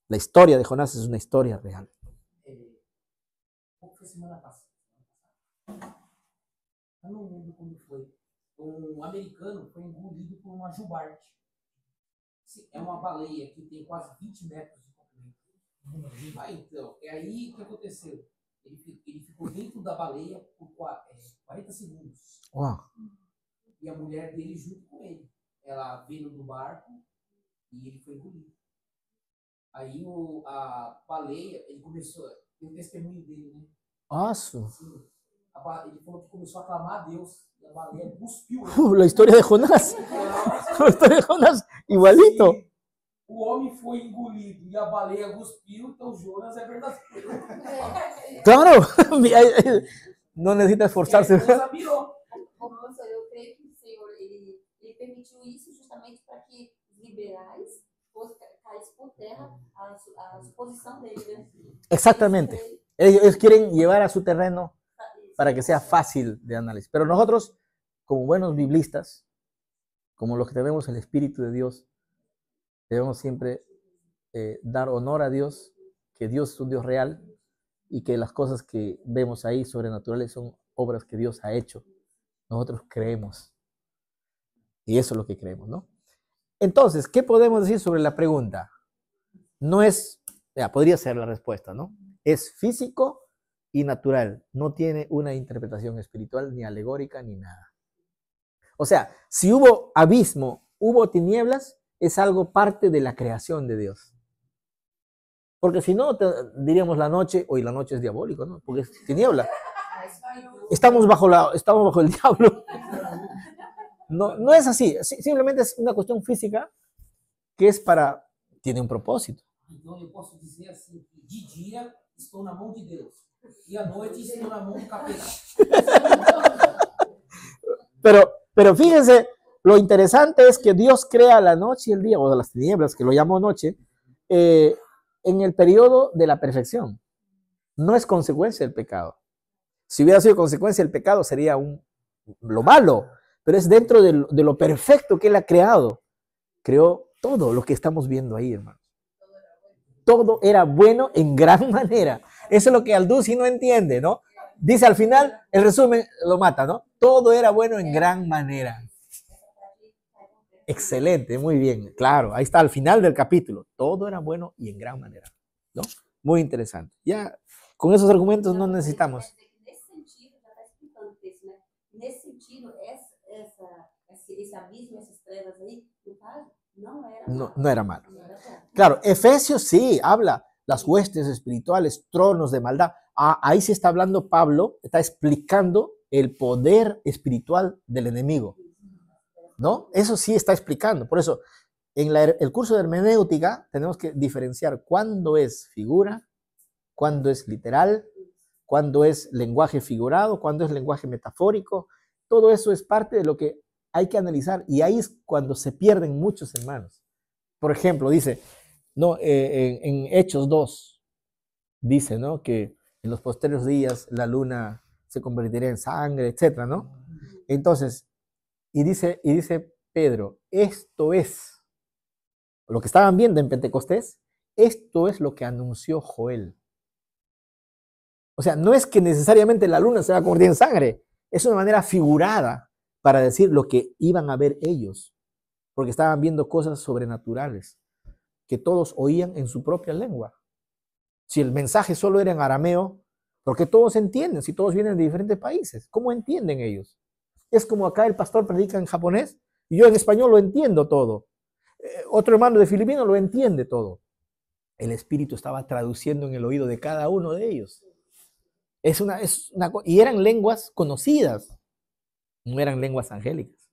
La historia de Jonás es una historia real. Fue semana passada. Eu não lembro quando foi. Um americano foi engolido por uma jubarte. É uma baleia que tem quase 20 metros de comprimento. Ah, então, é aí o que aconteceu. Ele ficou dentro da baleia por 40 segundos. Wow. E a mulher dele junto com ele. Ela veio do barco e ele foi engolido. Aí a baleia, ele começou, tem um testemunho dele, né? Nossa. Sim. Ele falou que começou a clamar a Deus. E a baleia cuspiu. La historia de Jonás. La historia de Jonás, igualito. Sim. O homem foi engolido e a baleia cuspiu, então Jonas é verdadeiro. Claro. No necesita esforzarse. Nossa, eu creio que o Senhor ele permitiu isso justamente para que os liberais caíssem por terra a suposição dele, né? Exactamente. Ellos quieren llevar a su terreno para que sea fácil de análisis. Pero nosotros, como buenos biblistas, como los que tenemos el Espíritu de Dios, debemos siempre dar honor a Dios, que Dios es un Dios real y que las cosas que vemos ahí sobrenaturales son obras que Dios ha hecho. Nosotros creemos. Y eso es lo que creemos, ¿no? Entonces, ¿qué podemos decir sobre la pregunta? No es, podría ser la respuesta, ¿no? Es físico y natural. No tiene una interpretación espiritual, ni alegórica, ni nada. O sea, si hubo abismo, hubo tinieblas, es algo parte de la creación de Dios. Porque si no, diríamos la noche, hoy la noche es diabólico, ¿no? Porque es tiniebla. Estamos bajo el diablo. No es así. Simplemente es una cuestión física que es tiene un propósito. Então eu posso dizer assim, que de dia estou na mão de Deus e à noite estou na mão do capeta. Pero fíjense, lo interesante es que Dios crea la noche y el día, o las tinieblas, que lo llamó noche, en el periodo de la perfección. No es consecuencia del pecado. Si hubiera sido consecuencia del pecado sería lo malo, pero es dentro de lo perfecto que Él ha creado. Creó todo lo que estamos viendo ahí, hermanos. Todo era bueno en gran manera. Eso es lo que Aldúzi no entiende, ¿no? Dice al final, el resumen lo mata, ¿no? Todo era bueno en gran manera. Excelente, muy bien. Claro, ahí está al final del capítulo. Todo era bueno y en gran manera, ¿no? Muy interesante. Ya, con esos argumentos no necesitamos. Nesse sentido, já está explicando isso, né? Nesse sentido, esse abismo, essas trevas aí, no caso, não era malo. No era malo. Claro, Efesios sí habla, las huestes espirituales, tronos de maldad. Ahí se está hablando Pablo, está explicando el poder espiritual del enemigo, ¿no? Eso sí está explicando. Por eso, en el curso de hermenéutica tenemos que diferenciar cuándo es figura, cuándo es literal, cuándo es lenguaje figurado, cuándo es lenguaje metafórico. Todo eso es parte de lo que hay que analizar y ahí es cuando se pierden muchos hermanos. Por ejemplo, dice, no, en Hechos 2, dice, ¿no? Que en los posteriores días la luna se convertirá en sangre, etcétera, ¿no? Entonces, y dice Pedro, esto es lo que estaban viendo en Pentecostés, esto es lo que anunció Joel. O sea, no es que necesariamente la luna se va a convertir en sangre, es una manera figurada para decir lo que iban a ver ellos, porque estaban viendo cosas sobrenaturales que todos oían en su propia lengua. Si el mensaje solo era en arameo, porque todos entienden, si todos vienen de diferentes países, ¿cómo entienden ellos? Es como acá el pastor predica en japonés y yo en español lo entiendo todo. otro hermano de Filipino lo entiende todo. El Espíritu estaba traduciendo en el oído de cada uno de ellos. Y eran lenguas conocidas, no eran lenguas angélicas.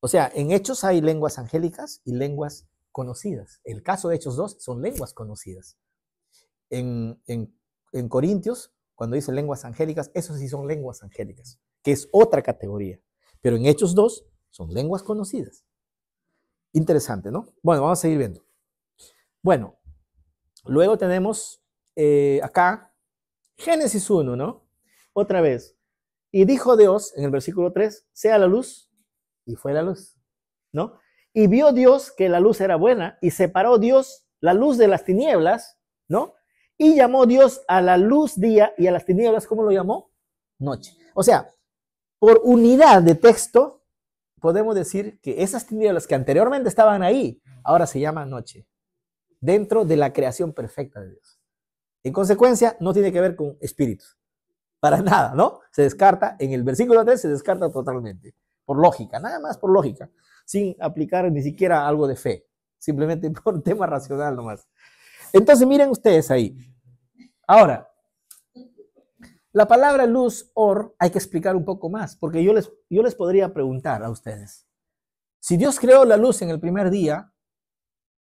O sea, en Hechos hay lenguas angélicas y lenguas conocidas. El caso de Hechos 2 son lenguas conocidas. En Corintios, cuando dice lenguas angélicas, esos sí son lenguas angélicas, que es otra categoría. Pero en Hechos 2 son lenguas conocidas. Interesante, ¿no? Bueno, vamos a seguir viendo. Bueno, luego tenemos acá Génesis 1, ¿no? Otra vez. Y dijo Dios, en el versículo 3, sea la luz, y fue la luz, ¿no? Y vio Dios que la luz era buena, y separó Dios la luz de las tinieblas, ¿no? Y llamó Dios a la luz día, y a las tinieblas, ¿cómo lo llamó? Noche. O sea, por unidad de texto, podemos decir que esas tinieblas que anteriormente estaban ahí, ahora se llaman noche, dentro de la creación perfecta de Dios. En consecuencia, no tiene que ver con espíritus, para nada, ¿no? Se descarta, en el versículo 3 se descarta totalmente, por lógica, nada más por lógica, sin aplicar ni siquiera algo de fe, simplemente por tema racional nomás. Entonces miren ustedes ahí. Ahora, la palabra luz, or, hay que explicar un poco más, porque yo les podría preguntar a ustedes, si Dios creó la luz en el primer día,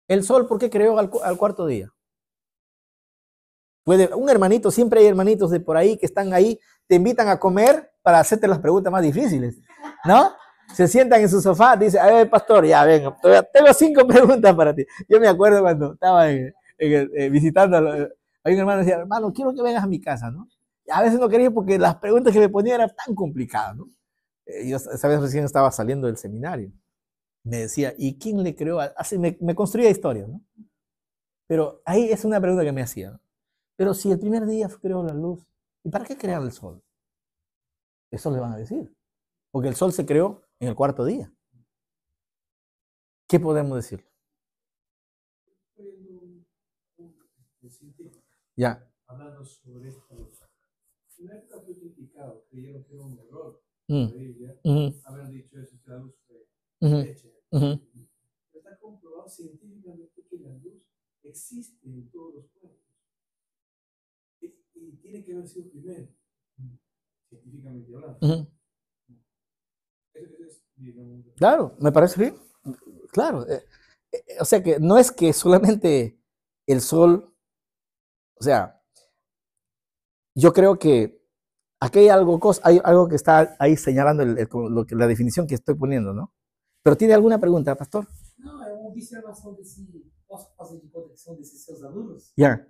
¿el sol por qué creó al cuarto día? Un hermanito, siempre hay hermanitos de por ahí que están ahí, te invitan a comer para hacerte las preguntas más difíciles, ¿no? Se sientan en su sofá, dice, a ver, pastor, ya venga, tengo 5 preguntas para ti. Yo me acuerdo cuando estaba visitando, hay un hermano que decía, hermano, quiero que vengas a mi casa, ¿no? Y a veces no quería porque las preguntas que me ponía eran tan complicadas, ¿no? Yo esa vez recién estaba saliendo del seminario. Me decía, ¿y quién le creó? Así me construía historias, ¿no? Pero ahí es una pregunta que me hacía, ¿no? Pero si el primer día creó la luz, ¿y para qué crear el sol? Eso le van a decir. Porque el sol se creó en el cuarto día. ¿Qué podemos decir? Ya. Hablando sobre esto, en la época fue criticado, creyeron que era un error. Haber dicho eso, que la luz fue hecha. Está comprobado científicamente que la luz existe en todos los cuerpos. Y tiene que haber sido primero, científicamente hablando. Claro, me parece bien. Claro. O sea que no es que solamente el sol, o sea, yo creo que aquí hay algo que está ahí señalando la definición que estoy poniendo, ¿no? Pero ¿tiene alguna pregunta, pastor? Não, é uma observação desse. Posso fazer de conexão desses seus alunos? Ya.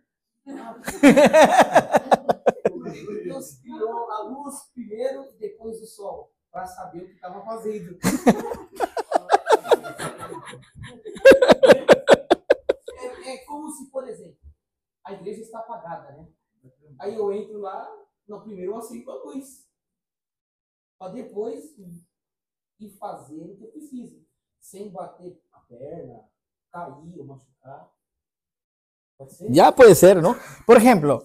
Deus criou a luz primeiro e depois o sol, para saber o que estava fazendo. É como se, por exemplo, a igreja está apagada, né? Aí eu entro lá, no primeiro eu acendo a luz, para depois ir fazer o que eu preciso, sem bater a perna, cair ou machucar. Pode ser? Ya puede ser, ¿no? Por ejemplo,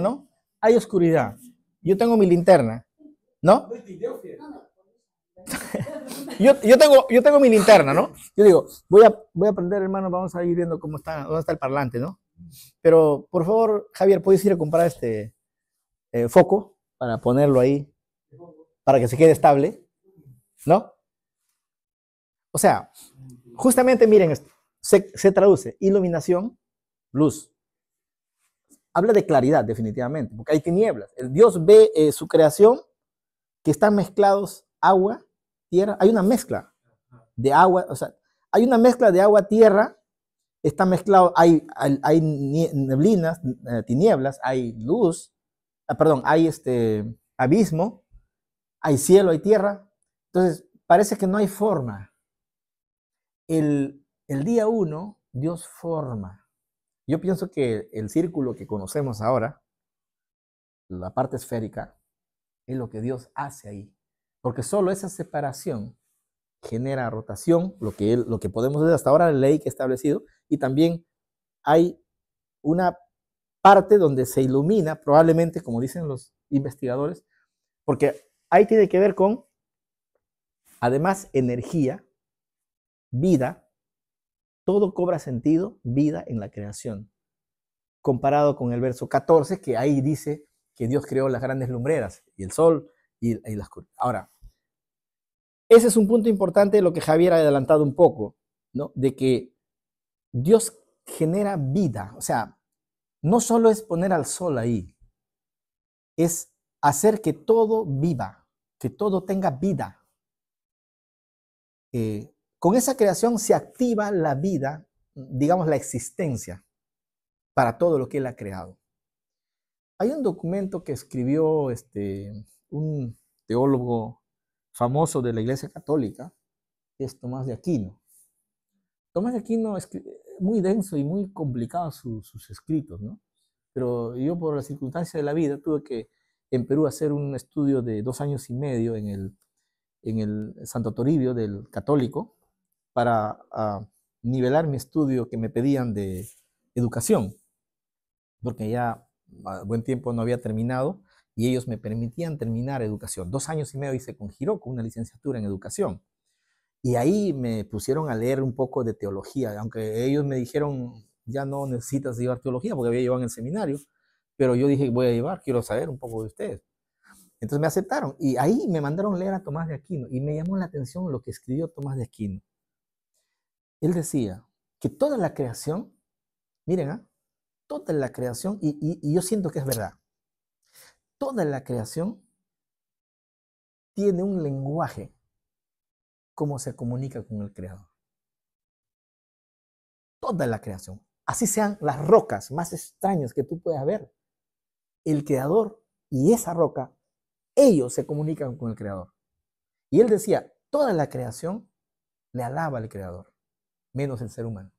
¿no? Hay oscuridad. Yo tengo mi linterna, ¿no? Não entendeu, filho? Yo tengo mi linterna, ¿no? Yo digo, voy a prender, hermano, vamos a ir viendo dónde está el parlante, ¿no? Pero, por favor, Javier, ¿puedes ir a comprar este foco para ponerlo ahí, para que se quede estable, ¿no? O sea, justamente miren esto, se traduce iluminación, luz. Habla de claridad, definitivamente, porque hay tinieblas. El Dios ve su creación, que están mezclados agua, tierra. Hay una mezcla de agua, o sea, hay una mezcla de agua, tierra, está mezclado, hay neblinas, tinieblas, hay luz, hay abismo, hay cielo, hay tierra. Entonces, parece que no hay forma. El día 1, Dios forma. Yo pienso que el círculo que conocemos ahora, la parte esférica, es lo que Dios hace ahí. Porque solo esa separación genera rotación, lo que podemos ver hasta ahora, la ley que he establecido, y también hay una parte donde se ilumina, probablemente, como dicen los investigadores, porque ahí tiene que ver con, además, energía, vida todo cobra sentido, vida en la creación. Comparado con el verso 14, que ahí dice que Dios creó las grandes lumbreras y el sol y las oscuridad. Ahora, ese es un punto importante de lo que Javier ha adelantado un poco, ¿no? De que Dios genera vida. O sea, no solo es poner al sol ahí, es hacer que todo viva, que todo tenga vida. Con esa creación se activa la vida, digamos la existencia, para todo lo que Él ha creado. Hay un documento que escribió un teólogo famoso de la Iglesia Católica, que es Tomás de Aquino. Tomás de Aquino es muy denso y muy complicado sus escritos, ¿no? Pero yo por las circunstancias de la vida tuve que en Perú hacer un estudio de 2 años y medio en el Santo Toribio del Católico para nivelar mi estudio que me pedían de educación, porque ya a buen tiempo no había terminado y ellos me permitían terminar educación. 2 años y medio hice con Giroco una licenciatura en educación. Y ahí me pusieron a leer un poco de teología, aunque ellos me dijeron, ya no necesitas llevar teología, porque había llevado en el seminario, pero yo dije, voy a llevar, quiero saber un poco de ustedes. Entonces me aceptaron, y ahí me mandaron leer a Tomás de Aquino, y me llamó la atención lo que escribió Tomás de Aquino. Él decía que toda la creación, miren, toda la creación, y yo siento que es verdad, toda la creación tiene un lenguaje cómo se comunica con el Creador. Toda la creación, así sean las rocas más extrañas que tú puedas ver, el Creador y esa roca, ellos se comunican con el Creador. Y él decía, toda la creación le alaba al Creador, menos el ser humano.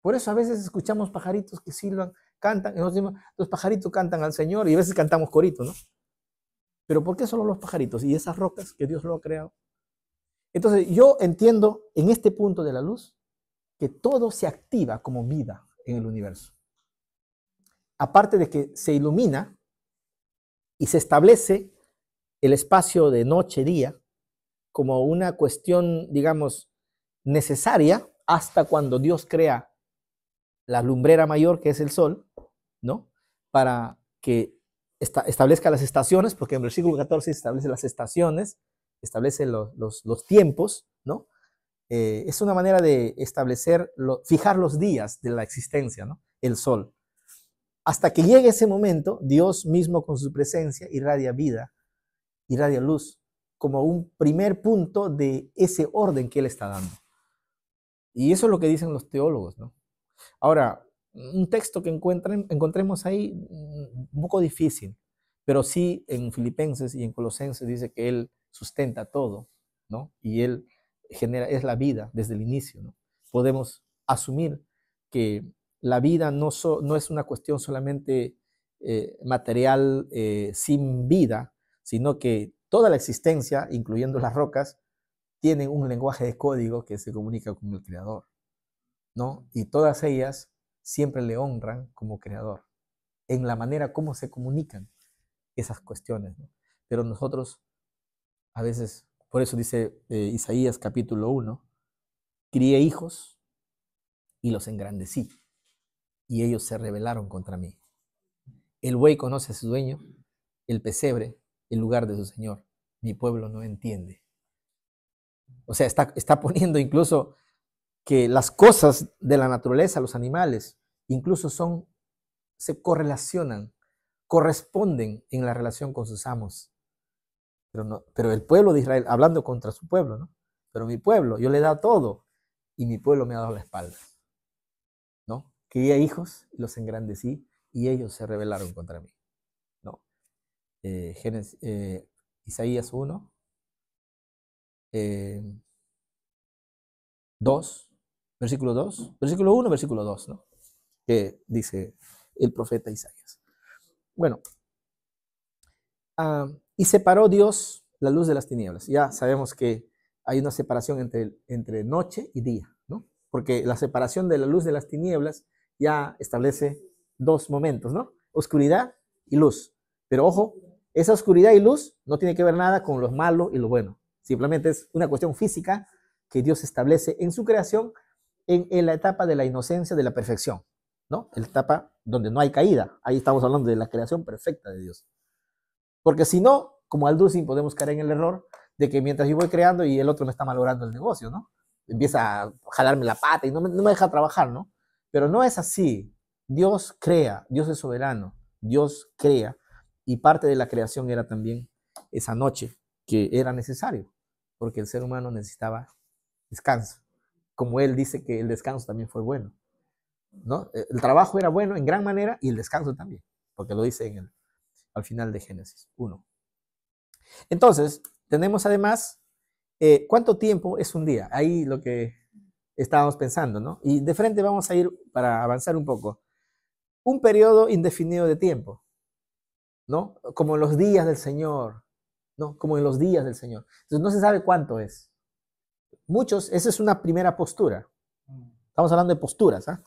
Por eso a veces escuchamos pajaritos que silban, cantan, y nosotros decimos, los pajaritos cantan al Señor, y a veces cantamos coritos, ¿no? Pero ¿por qué solo los pajaritos y esas rocas que Dios lo ha creado? Entonces yo entiendo en este punto de la luz que todo se activa como vida en el universo. Aparte de que se ilumina y se establece el espacio de noche-día como una cuestión, digamos, necesaria hasta cuando Dios crea la lumbrera mayor, que es el sol, ¿no? Para que establezca las estaciones, porque en el versículo 14 establece las estaciones, establece los tiempos, ¿no? Es una manera de establecer, fijar los días de la existencia, ¿no? El sol. Hasta que llegue ese momento, Dios mismo con su presencia irradia vida, irradia luz, como un primer punto de ese orden que Él está dando. Y eso es lo que dicen los teólogos, ¿no? Ahora, un texto que encontremos ahí, un poco difícil, pero sí en Filipenses y en Colosenses dice que Él sustenta todo, ¿no? Y Él es la vida desde el inicio, ¿no? Podemos asumir que la vida no es una cuestión solamente material sin vida, sino que toda la existencia, incluyendo las rocas, tienen un lenguaje de código que se comunica con el Creador, ¿no? Y todas ellas siempre le honran como Creador, en la manera como se comunican esas cuestiones, ¿no? Pero nosotros, a veces, por eso dice Isaías capítulo 1, crié hijos y los engrandecí, y ellos se rebelaron contra mí. El buey conoce a su dueño, el pesebre, el lugar de su señor. Mi pueblo no entiende. O sea, está poniendo incluso que las cosas de la naturaleza, los animales, incluso se correlacionan, corresponden en la relación con sus amos. Pero el pueblo de Israel, hablando contra su pueblo, ¿no? Pero mi pueblo, yo le he dado todo, y mi pueblo me ha dado la espalda, ¿no? Crié hijos, los engrandecí, y ellos se rebelaron contra mí, ¿no? Isaías 1, 2, versículo 2, versículo 1, versículo 2, ¿no? Que dice el profeta Isaías. Bueno, y separó Dios la luz de las tinieblas. Ya sabemos que hay una separación entre noche y día, ¿no? Porque la separación de la luz de las tinieblas ya establece 2 momentos, ¿no? Oscuridad y luz. Pero ojo, esa oscuridad y luz no tiene que ver nada con lo malo y lo bueno. Simplemente es una cuestión física que Dios establece en su creación en la etapa de la inocencia, de la perfección, ¿no? La etapa donde no hay caída. Ahí estamos hablando de la creación perfecta de Dios. Porque si no, como Alducin, podemos caer en el error de que mientras yo voy creando y el otro me está malogrando el negocio, ¿no? Empieza a jalarme la pata y no me deja trabajar, ¿no? Pero no es así. Dios crea, Dios es soberano, Dios crea. Y parte de la creación era también esa noche que era necesario, porque el ser humano necesitaba descanso. Como él dice que el descanso también fue bueno, ¿no? El trabajo era bueno en gran manera y el descanso también, porque lo dice al final de Génesis 1. Entonces, tenemos además, ¿cuánto tiempo es un día? Ahí lo que estábamos pensando, ¿no? Y de frente vamos a ir, para avanzar un poco, un periodo indefinido de tiempo, ¿no? Como los días del Señor, ¿no? Como en los días del Señor. Entonces, no se sabe cuánto es. Muchos, esa es una primera postura. Estamos hablando de posturas, ¿ah?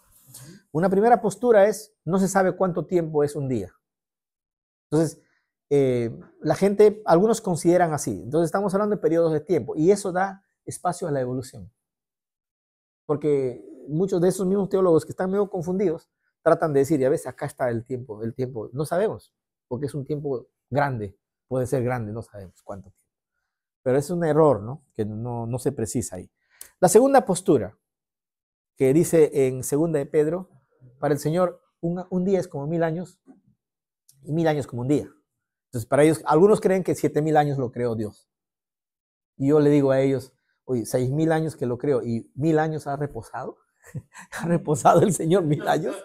Una primera postura es, no se sabe cuánto tiempo es un día. Entonces, la gente, algunos consideran así. Entonces, estamos hablando de periodos de tiempo y eso da espacio a la evolución. Porque muchos de esos mismos teólogos que están medio confundidos tratan de decir, ya ves, acá está el tiempo. No sabemos, porque es un tiempo grande, puede ser grande, no sabemos cuánto tiempo. Pero es un error, ¿no? Que no se precisa ahí. La segunda postura, que dice en 2 de Pedro, para el Señor un día es como 1000 años y 1000 años como un día. Entonces, para ellos, algunos creen que 7000 años lo creó Dios. Y yo le digo a ellos, oye, 6000 años que lo creo y 1000 años ha reposado. ¿Ha reposado el Señor 1000 años?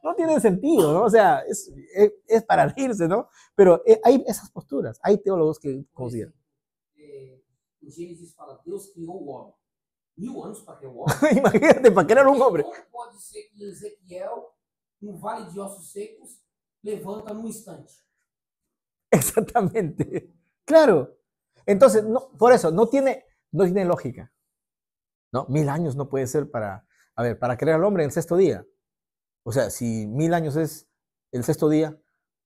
No tiene sentido, ¿no? O sea, es para reírse, ¿no? Pero hay esas posturas. Hay teólogos que consideran. Em Gênesis fala, Deus criou o homem. 1000 anos para criar o homem. Imagínate, para criar un hombre. Como pode ser que em Ezequiel, vale de ossos secos, levanta num instante? Exactamente. Claro. Entonces, no, por eso, no tiene lógica. ¿No? 1000 años no puede ser para crear al hombre en el 6º día. O sea, si 1000 años es el 6º día,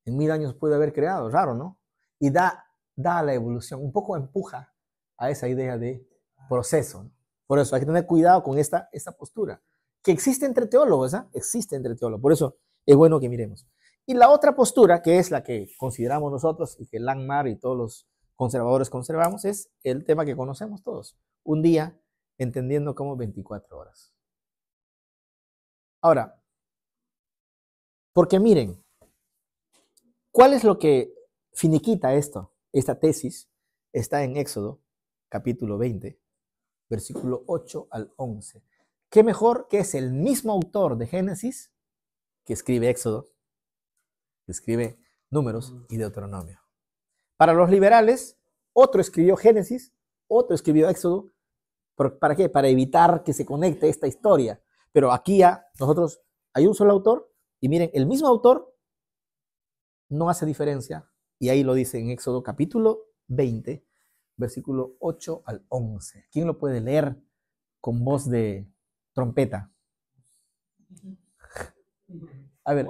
en 1000 años puede haber creado, raro, ¿no? Y da a la evolución, un poco empuja a esa idea de proceso, ¿no? Por eso hay que tener cuidado con esta postura, que existe entre teólogos, ¿eh? Existe entre teólogos, por eso es bueno que miremos. Y la otra postura, que es la que consideramos nosotros y que Langmar y todos los conservadores conservamos, es el tema que conocemos todos, un día entendiendo como 24 horas. Ahora, porque miren, ¿cuál es lo que finiquita esto? Esta tesis está en Éxodo, capítulo 20, versículo 8 al 11. ¿Qué mejor que es el mismo autor de Génesis que escribe Éxodo, que escribe Números y Deuteronomio? Para los liberales, otro escribió Génesis, otro escribió Éxodo. ¿Para qué? Para evitar que se conecte esta historia. Pero aquí ya nosotros hay un solo autor y miren, el mismo autor no hace diferencia y ahí lo dice en Éxodo capítulo 20, versículo 8 al 11. ¿Quién lo puede leer con voz de trompeta? A ver,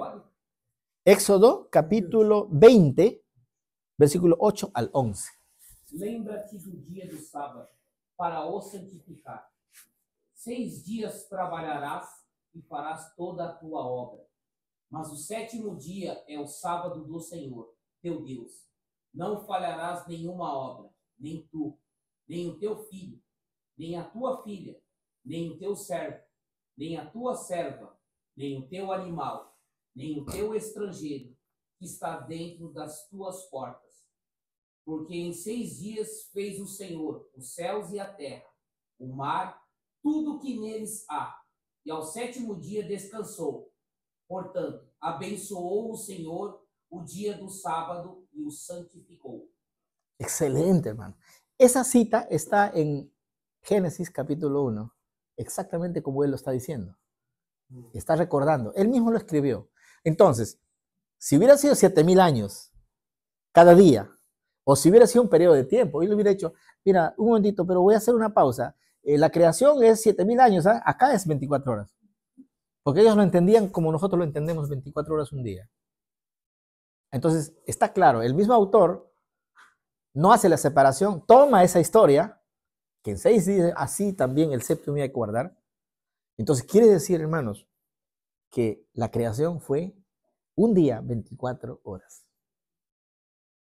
Éxodo capítulo 20, versículo 8 al 11. Lembra-te do dia do sábado, para o santificar. 6 dias trabalharás e farás toda a tua obra. Mas o 7º dia é o sábado do Senhor, teu Deus. Não falharás nenhuma obra, nem tu, nem o teu filho, nem a tua filha, nem o teu servo, nem a tua serva, nem o teu animal, nem o teu estrangeiro, que está dentro das tuas portas. Porque em 6 dias fez o Senhor os céus e a terra, o mar, tudo que neles há, e ao 7º dia descansou. Portanto, abençoou o Senhor o dia do sábado e o santificou. Excelente, hermano. Esa cita está en Génesis capítulo 1, exactamente como él lo está diciendo. Está recordando. Él mismo lo escribió. Entonces, si hubiera sido 7000 años cada día, o si hubiera sido un periodo de tiempo, él le hubiera dicho, mira, un momentito, pero voy a hacer una pausa. La creación es 7000 años, ¿eh? Acá es 24 horas. Porque ellos lo entendían como nosotros lo entendemos, 24 horas un día. Entonces, está claro, el mismo autor no hace la separación, toma esa historia que en 6 días, así también el séptimo día hay que guardar. Entonces quiere decir, hermanos, que la creación fue un día, 24 horas.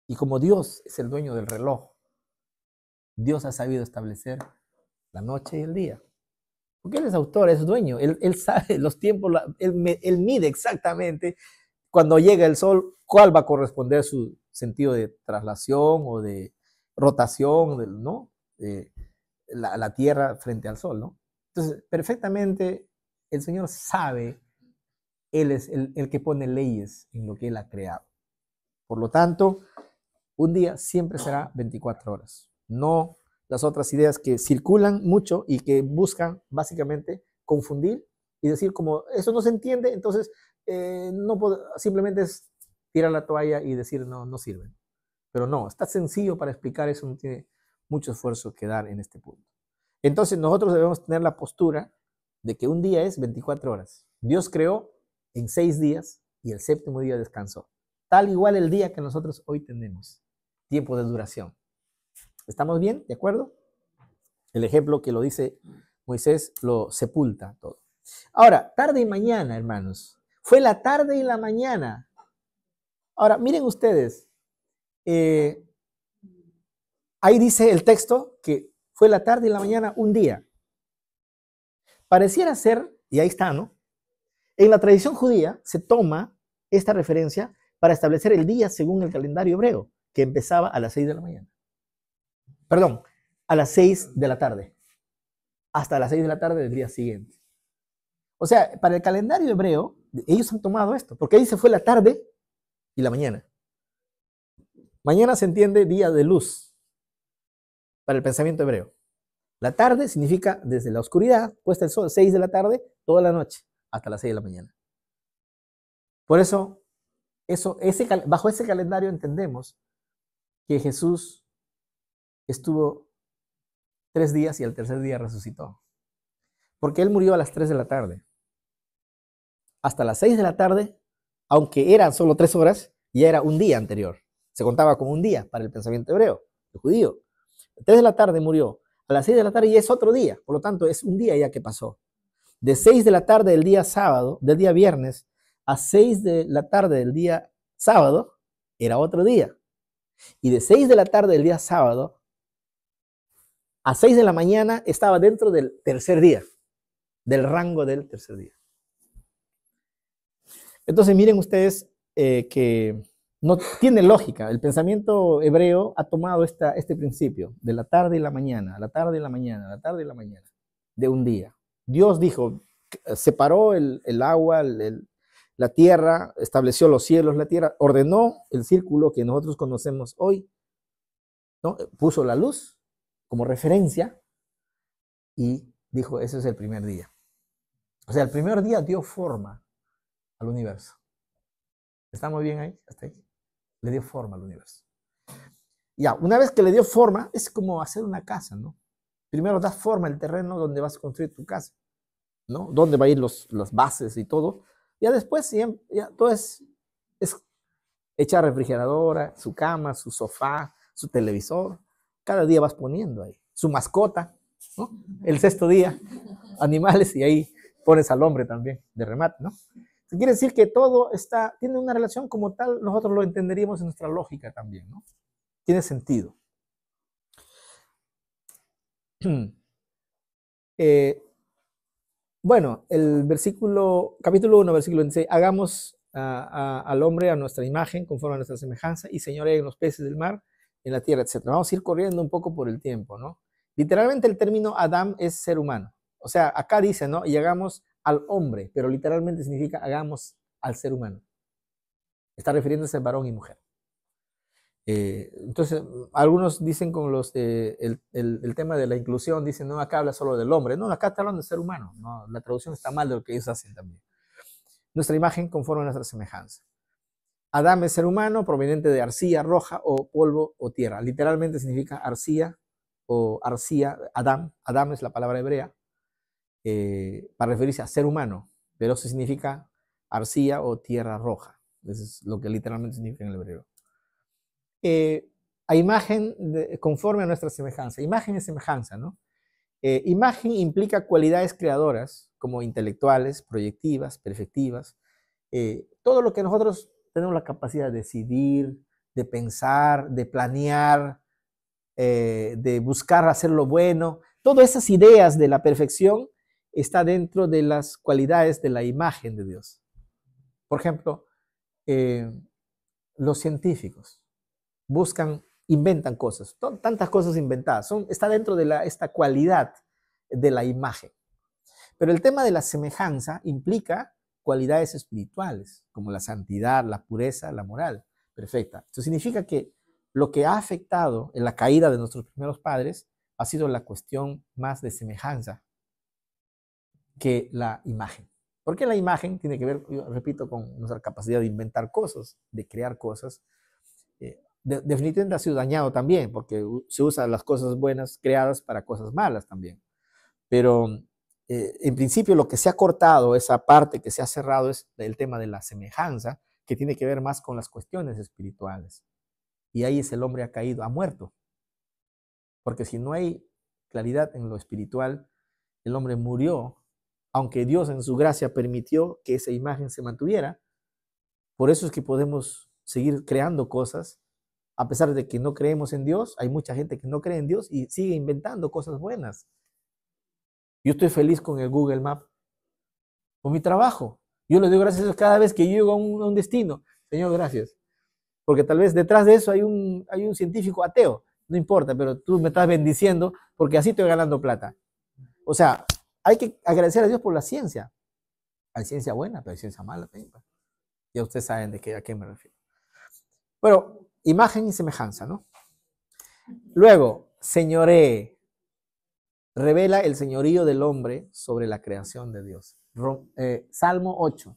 Y como Dios es el dueño del reloj, Dios ha sabido establecer la noche y el día. Porque Él es autor, es dueño, Él sabe los tiempos, él mide exactamente cuando llega el sol, cuál va a corresponder su sentido de traslación o de rotación, ¿no? La Tierra frente al sol, ¿no? Entonces, perfectamente el Señor sabe, Él es el que pone leyes en lo que Él ha creado. Por lo tanto, un día siempre será 24 horas. No las otras ideas que circulan mucho y que buscan básicamente confundir y decir como eso no se entiende, entonces no simplemente es tirar la toalla y decir no sirve. Pero no, está sencillo para explicar eso, no tiene mucho esfuerzo que dar en este punto. Entonces nosotros debemos tener la postura de que un día es 24 horas. Dios creó en 6 días y el séptimo día descansó. Tal igual el día que nosotros hoy tenemos, tiempo de duración. ¿Estamos bien? ¿De acuerdo? El ejemplo que lo dice Moisés lo sepulta todo. Ahora, tarde y mañana, hermanos. Fue la tarde y la mañana. Ahora, miren ustedes. Ahí dice el texto que fue la tarde y la mañana un día. Pareciera ser, y ahí está, ¿no? En la tradición judía se toma esta referencia para establecer el día según el calendario hebreo, que empezaba a las 6 de la mañana. Perdón, a las 6 de la tarde. Hasta las 6 de la tarde del día siguiente. O sea, para el calendario hebreo, ellos han tomado esto, porque ahí se fue la tarde y la mañana. Mañana se entiende día de luz para el pensamiento hebreo. La tarde significa desde la oscuridad, puesta el sol, 6 de la tarde, toda la noche, hasta las 6 de la mañana. Por eso, bajo ese calendario entendemos que Jesús estuvo 3 días y al tercer día resucitó. Porque Él murió a las 3 de la tarde. Hasta las 6 de la tarde, aunque eran solo 3 horas, ya era un día anterior. Se contaba como un día para el pensamiento hebreo, el judío. A 3 de la tarde murió. A las 6 de la tarde ya es otro día. Por lo tanto, es un día ya que pasó. De 6 de la tarde del día sábado, del día viernes, a 6 de la tarde del día sábado, era otro día. Y de 6 de la tarde del día sábado a 6 de la mañana estaba dentro del tercer día, del rango del tercer día. Entonces miren ustedes que no tiene lógica. El pensamiento hebreo ha tomado este principio de la tarde y la mañana, la tarde y la mañana, la tarde y la mañana, de un día. Dios dijo, separó el agua, la tierra, estableció los cielos, la tierra, ordenó el círculo que nosotros conocemos hoy, ¿no? Puso la luz como referencia y dijo, ese es el primer día. O sea, el primer día dio forma al universo. ¿Estamos bien ahí? ¿Hasta ahí? Le dio forma al universo. Ya, una vez que le dio forma, es como hacer una casa, ¿no? Primero das forma al terreno donde vas a construir tu casa, ¿no? Dónde va a ir las bases y todo. Ya después, ya todo es echar refrigeradora, su cama, su sofá, su televisor. Cada día vas poniendo ahí. Su mascota, ¿no? El sexto día, animales, y ahí pones al hombre también, de remate, ¿no? Quiere decir que todo tiene una relación como tal, nosotros lo entenderíamos en nuestra lógica también, ¿no? Tiene sentido. Bueno, el capítulo 1, versículo 26, hagamos al hombre a nuestra imagen, conforme a nuestra semejanza, y señoree en los peces del mar, en la tierra, etc. Vamos a ir corriendo un poco por el tiempo, ¿no? Literalmente el término Adam es ser humano. O sea, acá dice, ¿no? Y hagamos al hombre, pero literalmente significa hagamos al ser humano. Está refiriéndose a varón y mujer. Entonces, algunos dicen con el tema de la inclusión, dicen, no, acá habla solo del hombre. No, acá está hablando del ser humano. No, la traducción está mal de lo que ellos hacen también. Nuestra imagen conforme a nuestra semejanza. Adam es ser humano proveniente de arcilla roja o polvo o tierra. Literalmente significa arcilla o arcilla. Adam es la palabra hebrea para referirse a ser humano, pero eso significa arcilla o tierra roja. Eso es lo que literalmente significa en el hebreo. a imagen, conforme a nuestra semejanza. Imagen es semejanza, ¿no? Imagen implica cualidades creadoras, como intelectuales, proyectivas, perfectivas. Todo lo que nosotros tenemos la capacidad de decidir, de pensar, de planear, de buscar hacer lo bueno. Todas esas ideas de la perfección está dentro de las cualidades de la imagen de Dios. Por ejemplo, los científicos inventan cosas, tantas cosas inventadas, está dentro de esta cualidad de la imagen. Pero el tema de la semejanza implica cualidades espirituales, como la santidad, la pureza, la moral perfecta. Esto significa que lo que ha afectado en la caída de nuestros primeros padres ha sido la cuestión más de semejanza que la imagen. Porque la imagen tiene que ver, yo repito, con nuestra capacidad de inventar cosas, de crear cosas. Definitivamente ha sido dañado también, porque se usan las cosas buenas creadas para cosas malas también. Pero en principio lo que se ha cortado, esa parte que se ha cerrado, es el tema de la semejanza, que tiene que ver más con las cuestiones espirituales. Y ahí el hombre ha caído, ha muerto. Porque si no hay claridad en lo espiritual, el hombre murió, aunque Dios en su gracia permitió que esa imagen se mantuviera. Por eso es que podemos seguir creando cosas, a pesar de que no creemos en Dios. Hay mucha gente que no cree en Dios y sigue inventando cosas buenas. Yo estoy feliz con el Google Maps, con mi trabajo. Yo le doy gracias a Dios cada vez que yo llego a un destino. Señor, gracias. Porque tal vez detrás de eso hay un científico ateo. No importa, pero tú me estás bendiciendo porque así estoy ganando plata. O sea, hay que agradecer a Dios por la ciencia. Hay ciencia buena, pero hay ciencia mala también. Ya ustedes saben a qué me refiero. Bueno, imagen y semejanza, ¿no? Luego, señoré. Revela el señorío del hombre sobre la creación de Dios. Salmo 8.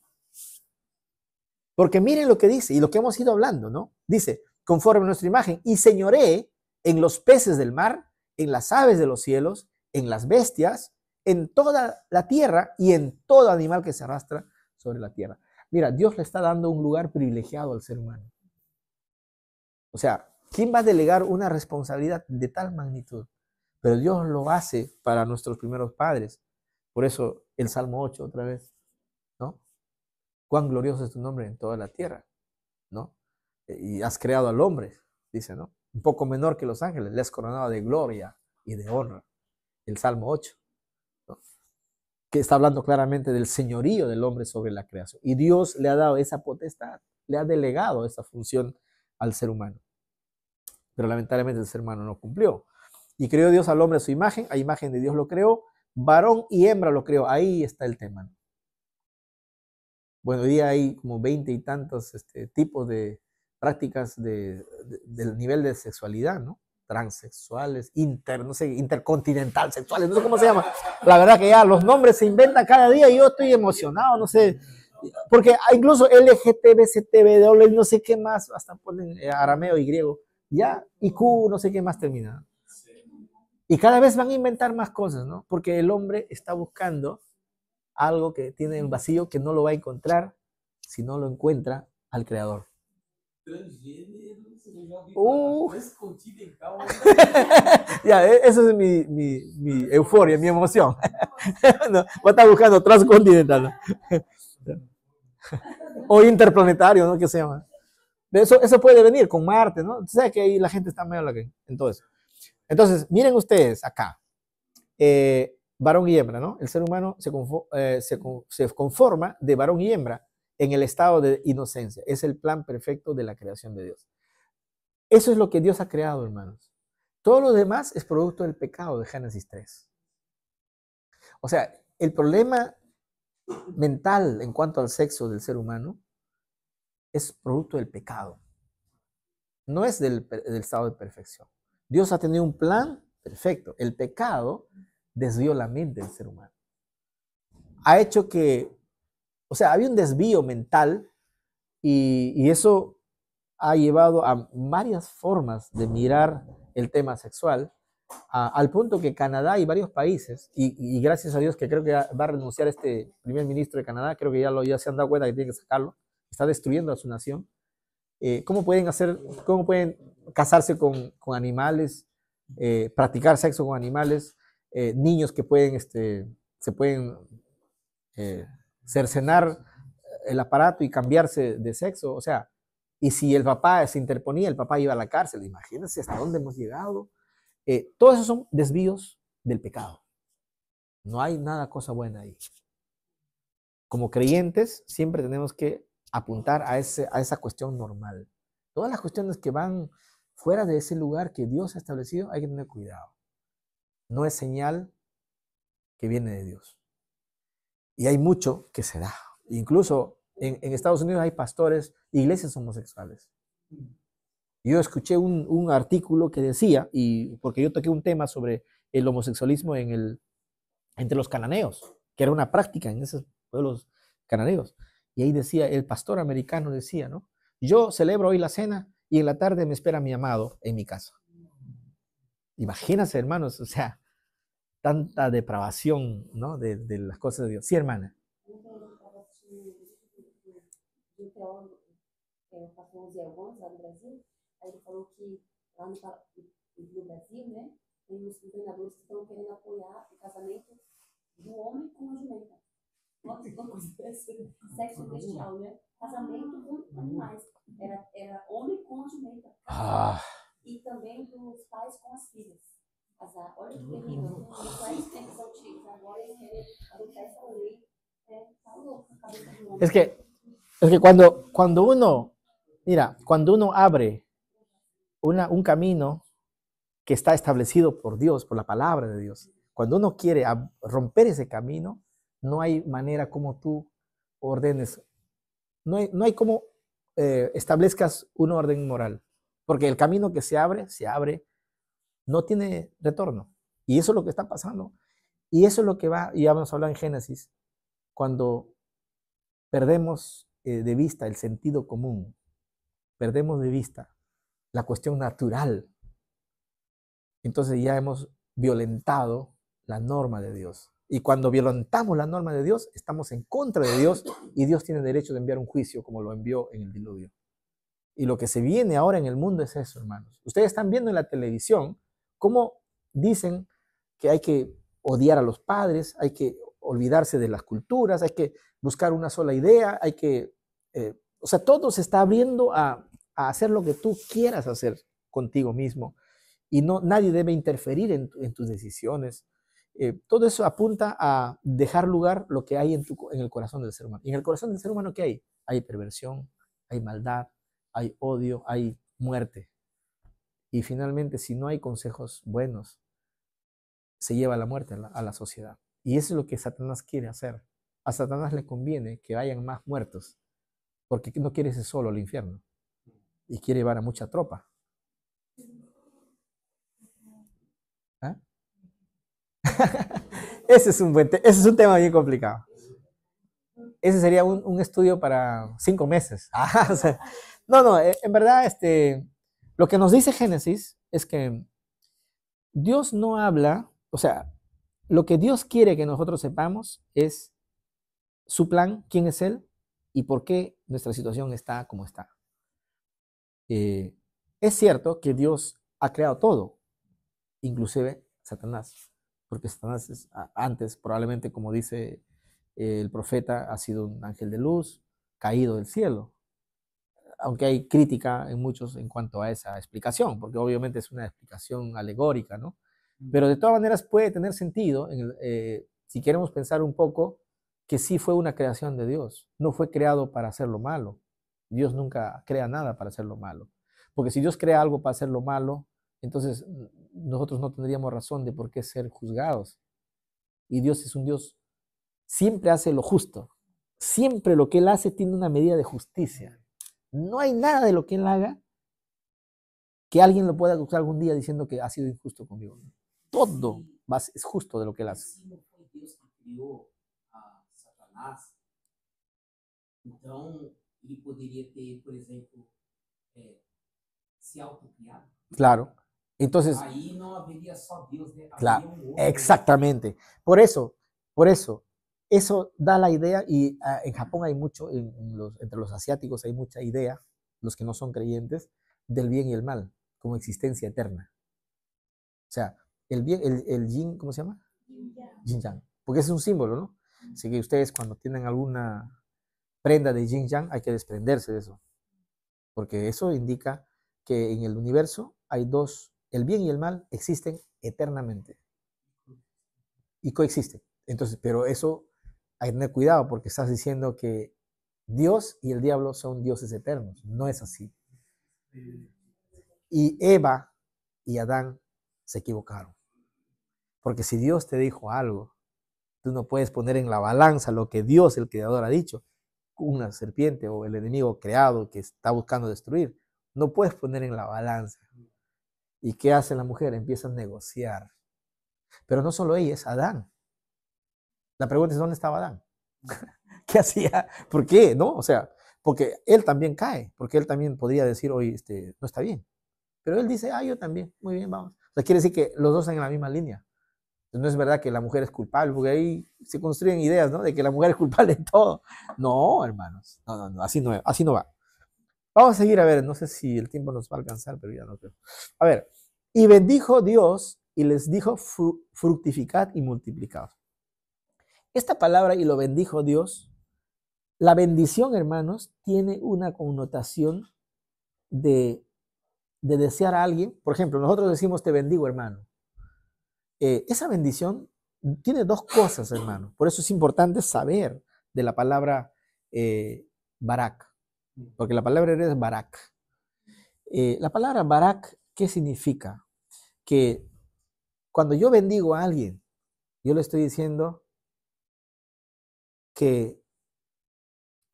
Porque miren lo que dice y lo que hemos ido hablando, ¿no? Dice, conforme a nuestra imagen, y señoré en los peces del mar, en las aves de los cielos, en las bestias, en toda la tierra y en todo animal que se arrastra sobre la tierra. Mira, Dios le está dando un lugar privilegiado al ser humano. O sea, ¿quién va a delegar una responsabilidad de tal magnitud? Pero Dios lo hace para nuestros primeros padres. Por eso el Salmo 8 otra vez, ¿no? Cuán glorioso es tu nombre en toda la tierra, ¿no? Y has creado al hombre, dice, ¿no? Un poco menor que los ángeles, le has coronado de gloria y de honra. El Salmo 8, ¿no? Que está hablando claramente del señorío del hombre sobre la creación. Y Dios le ha dado esa potestad, le ha delegado esa función al ser humano. Pero lamentablemente el ser humano no cumplió. Y creó Dios al hombre a su imagen, a imagen de Dios lo creó, varón y hembra lo creó. Ahí está el tema. Bueno, hoy día hay como 20 y tantos tipos de prácticas del nivel de sexualidad, ¿no? Transexuales, no sé, intercontinental sexuales, no sé cómo se llama. La verdad que ya los nombres se inventan cada día y yo estoy emocionado, no sé. Porque incluso LGTB, CTB, no sé qué más, hasta ponen arameo y griego, ya, y Q, no sé qué más termina. Y cada vez van a inventar más cosas, ¿no? Porque el hombre está buscando algo que tiene un vacío que no lo va a encontrar si no lo encuentra al Creador. Ya, eso es mi euforia, mi emoción. No, va a estar buscando transcontinental, ¿no? O interplanetario, ¿no? ¿Qué se llama? Eso puede venir con Marte, ¿no? O sea que ahí la gente está medio en todo eso. Entonces, miren ustedes acá, varón y hembra, ¿no? El ser humano se conforma de varón y hembra en el estado de inocencia. Es el plan perfecto de la creación de Dios. Eso es lo que Dios ha creado, hermanos. Todo lo demás es producto del pecado de Génesis 3. O sea, el problema mental en cuanto al sexo del ser humano es producto del pecado. No es del estado de perfección. Dios ha tenido un plan perfecto. El pecado desvió la mente del ser humano. Ha hecho que, o sea, había un desvío mental y eso ha llevado a varias formas de mirar el tema sexual, al punto que Canadá y varios países, y gracias a Dios que creo que va a renunciar este primer ministro de Canadá, creo que ya se han dado cuenta que tiene que sacarlo, está destruyendo a su nación. cómo pueden casarse con animales, practicar sexo con animales, niños que se pueden cercenar el aparato y cambiarse de sexo, o sea, y si el papá se interponía, el papá iba a la cárcel, imagínense hasta dónde hemos llegado. Todos esos son desvíos del pecado. No hay nada cosa buena ahí. Como creyentes, siempre tenemos que apuntar a esa cuestión normal. Todas las cuestiones que van fuera de ese lugar que Dios ha establecido, hay que tener cuidado. No es señal que viene de Dios. Y hay mucho que se da. Incluso en Estados Unidos hay pastores, iglesias homosexuales. Yo escuché un artículo que decía, y porque yo toqué un tema sobre el homosexualismo entre los cananeos, que era una práctica en esos pueblos cananeos. Y ahí decía, el pastor americano decía, ¿no? Yo celebro hoy la cena y en la tarde me espera mi amado en mi casa. Imagínense, hermanos, o sea, tanta depravación, ¿no? de las cosas de Dios. Sí, hermana. De teólogo, passou uns anos lá no Brasil, aí ele falou que lá no Brasil, né, tem os governadores que estão querendo apoiar o casamento do homem com a jumenta. Nossa, uma coisa desse, sexo bestial, né? Casamento com animais. Era homem com a jumenta. E também dos pais com as filhas. Olha que terrível. Os pais têm que ser antigos. Agora eles querem adotar essa lei. Tá louco a cabeça do homem. Es que cuando uno abre un camino que está establecido por Dios, por la palabra de Dios, cuando uno quiere romper ese camino, no hay manera como tú ordenes, no hay como establezcas un orden moral, porque el camino que se abre, no tiene retorno. Y eso es lo que está pasando. Y eso es lo que va, y ya vamos a hablar en Génesis, cuando perdemos de vista el sentido común, perdemos de vista la cuestión natural, entonces ya hemos violentado la norma de Dios. Y cuando violentamos la norma de Dios, estamos en contra de Dios y Dios tiene derecho de enviar un juicio como lo envió en el diluvio. Y lo que se viene ahora en el mundo es eso, hermanos. Ustedes están viendo en la televisión cómo dicen que hay que odiar a los padres, hay que olvidarse de las culturas, hay que buscar una sola idea, hay que... o sea, todo se está abriendo a hacer lo que tú quieras hacer contigo mismo. Y nadie debe interferir en tus decisiones. Todo eso apunta a dejar lugar lo que hay en el corazón del ser humano. Y en el corazón del ser humano, ¿qué hay? Hay perversión, hay maldad, hay odio, hay muerte. Y finalmente, si no hay consejos buenos, se lleva la muerte a la sociedad. Y eso es lo que Satanás quiere hacer. A Satanás le conviene que vayan más muertos, porque no quiere irse solo al infierno. Y quiere llevar a mucha tropa. ¿Ah? Ese es un tema bien complicado. Ese sería un estudio para 5 meses. O sea, no, en verdad, lo que nos dice Génesis es que Dios no habla, o sea, lo que Dios quiere que nosotros sepamos es su plan, quién es Él y por qué nuestra situación está como está. Es cierto que Dios ha creado todo, inclusive Satanás, porque Satanás antes, probablemente, como dice el profeta, ha sido un ángel de luz, caído del cielo. Aunque hay crítica en muchos en cuanto a esa explicación, porque obviamente es una explicación alegórica, ¿no? Pero de todas maneras puede tener sentido, si queremos pensar un poco, que sí fue una creación de Dios. No fue creado para hacer lo malo. Dios nunca crea nada para hacer lo malo. Porque si Dios crea algo para hacer lo malo, entonces nosotros no tendríamos razón de por qué ser juzgados. Y Dios es un Dios, siempre hace lo justo. Siempre lo que Él hace tiene una medida de justicia. No hay nada de lo que Él haga que alguien lo pueda acusar algún día diciendo que ha sido injusto conmigo. Todo es justo de lo que Él hace. Se não foi Deus que criou a Satanás, então ele poderia ter, por exemplo, se autocriado. Claro. Entonces, ahí no habría só Dios, ¿no? Claro, exactamente. Por eso, eso da la idea, y en Japón hay mucho, entre los asiáticos hay mucha idea, los que no son creyentes, del bien y el mal, como existencia eterna. O sea, el bien, el yin, ¿cómo se llama? Yin yang. Porque es un símbolo, ¿no? Así que ustedes cuando tienen alguna prenda de yin yang, hay que desprenderse de eso. Porque eso indica que en el universo hay dos, el bien y el mal existen eternamente. Y coexisten. Entonces, pero eso hay que tener cuidado porque estás diciendo que Dios y el diablo son dioses eternos. No es así. Y Eva y Adán se equivocaron. Porque si Dios te dijo algo, tú no puedes poner en la balanza lo que Dios, el creador, ha dicho. Una serpiente o el enemigo creado que está buscando destruir. No puedes poner en la balanza. ¿Y qué hace la mujer? Empieza a negociar. Pero no solo ella, es Adán. La pregunta es, ¿dónde estaba Adán? ¿Qué hacía? ¿Por qué? ¿No? O sea, porque él también cae, porque él también podría decir, oye, no está bien. Pero él dice, yo también, muy bien, vamos. O sea, quiere decir que los dos están en la misma línea. Entonces, no es verdad que la mujer es culpable, porque ahí se construyen ideas, ¿no? De que la mujer es culpable en todo. No, hermanos, no, así no va. Vamos a seguir, a ver, no sé si el tiempo nos va a alcanzar, pero ya no creo. A ver, y bendijo Dios y les dijo, fructificad y multiplicaos. Esta palabra, y lo bendijo Dios, la bendición, hermanos, tiene una connotación de desear a alguien. Por ejemplo, nosotros decimos te bendigo, hermano. Esa bendición tiene dos cosas, hermano. Por eso es importante saber de la palabra barak, porque la palabra es barak. La palabra barak, ¿qué significa? Que cuando yo bendigo a alguien, yo le estoy diciendo que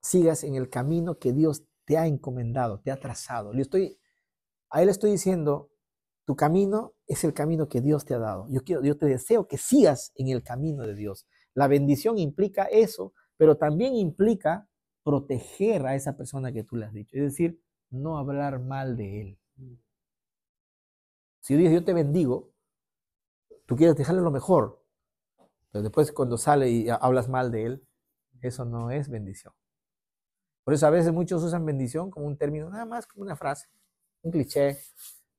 sigas en el camino que Dios te ha encomendado, te ha trazado. A él le estoy diciendo, tu camino es el camino que Dios te ha dado. Yo te deseo que sigas en el camino de Dios. La bendición implica eso, pero también implica proteger a esa persona que tú le has dicho. Es decir, no hablar mal de él. Si Dios, yo te bendigo, tú quieres dejarle lo mejor, pero después cuando sale y hablas mal de él, eso no es bendición. Por eso a veces muchos usan bendición como un término, nada más como una frase, un cliché,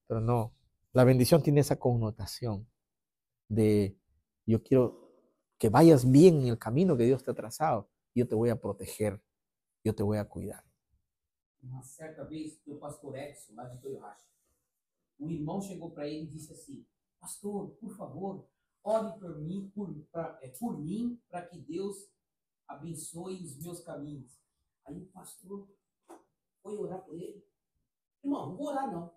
pero no. La bendición tiene esa connotación de yo quiero que vayas bien en el camino que Dios te ha trazado, yo te voy a proteger, yo te voy a cuidar. Uma certa vez, o pastor Edson, lá de Toyohashi, o irmão chegou para ele e disse assim, pastor, por favor, ore por mim, para que Deus abençoe os meus caminhos. Aí o pastor foi orar por ele. Irmão, não vou orar não.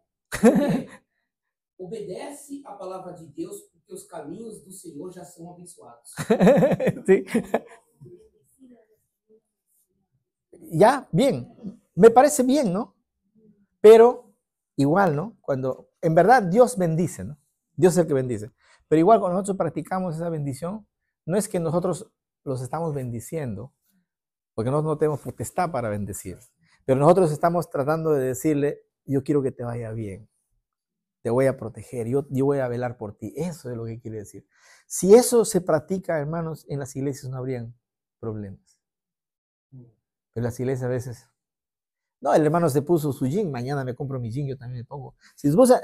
Obedece a palavra de Deus, porque os caminhos do Senhor já são abençoados. Sí. Ya, bien. Me parece bien, ¿no? Pero igual, ¿no? Cuando en verdad Dios bendice, ¿no? Dios es el que bendice. Pero igual cuando nosotros practicamos esa bendición, no es que nosotros los estamos bendiciendo, porque nosotros no tenemos potestad para bendecir. Pero nosotros estamos tratando de decirle, yo quiero que te vaya bien. Te voy a proteger, yo voy a velar por ti. Eso es lo que quiere decir. Si eso se practica, hermanos, en las iglesias no habrían problemas. Pero las iglesias a veces, no, el hermano se puso su jean, mañana me compro mi jean, yo también me pongo. Si se puso,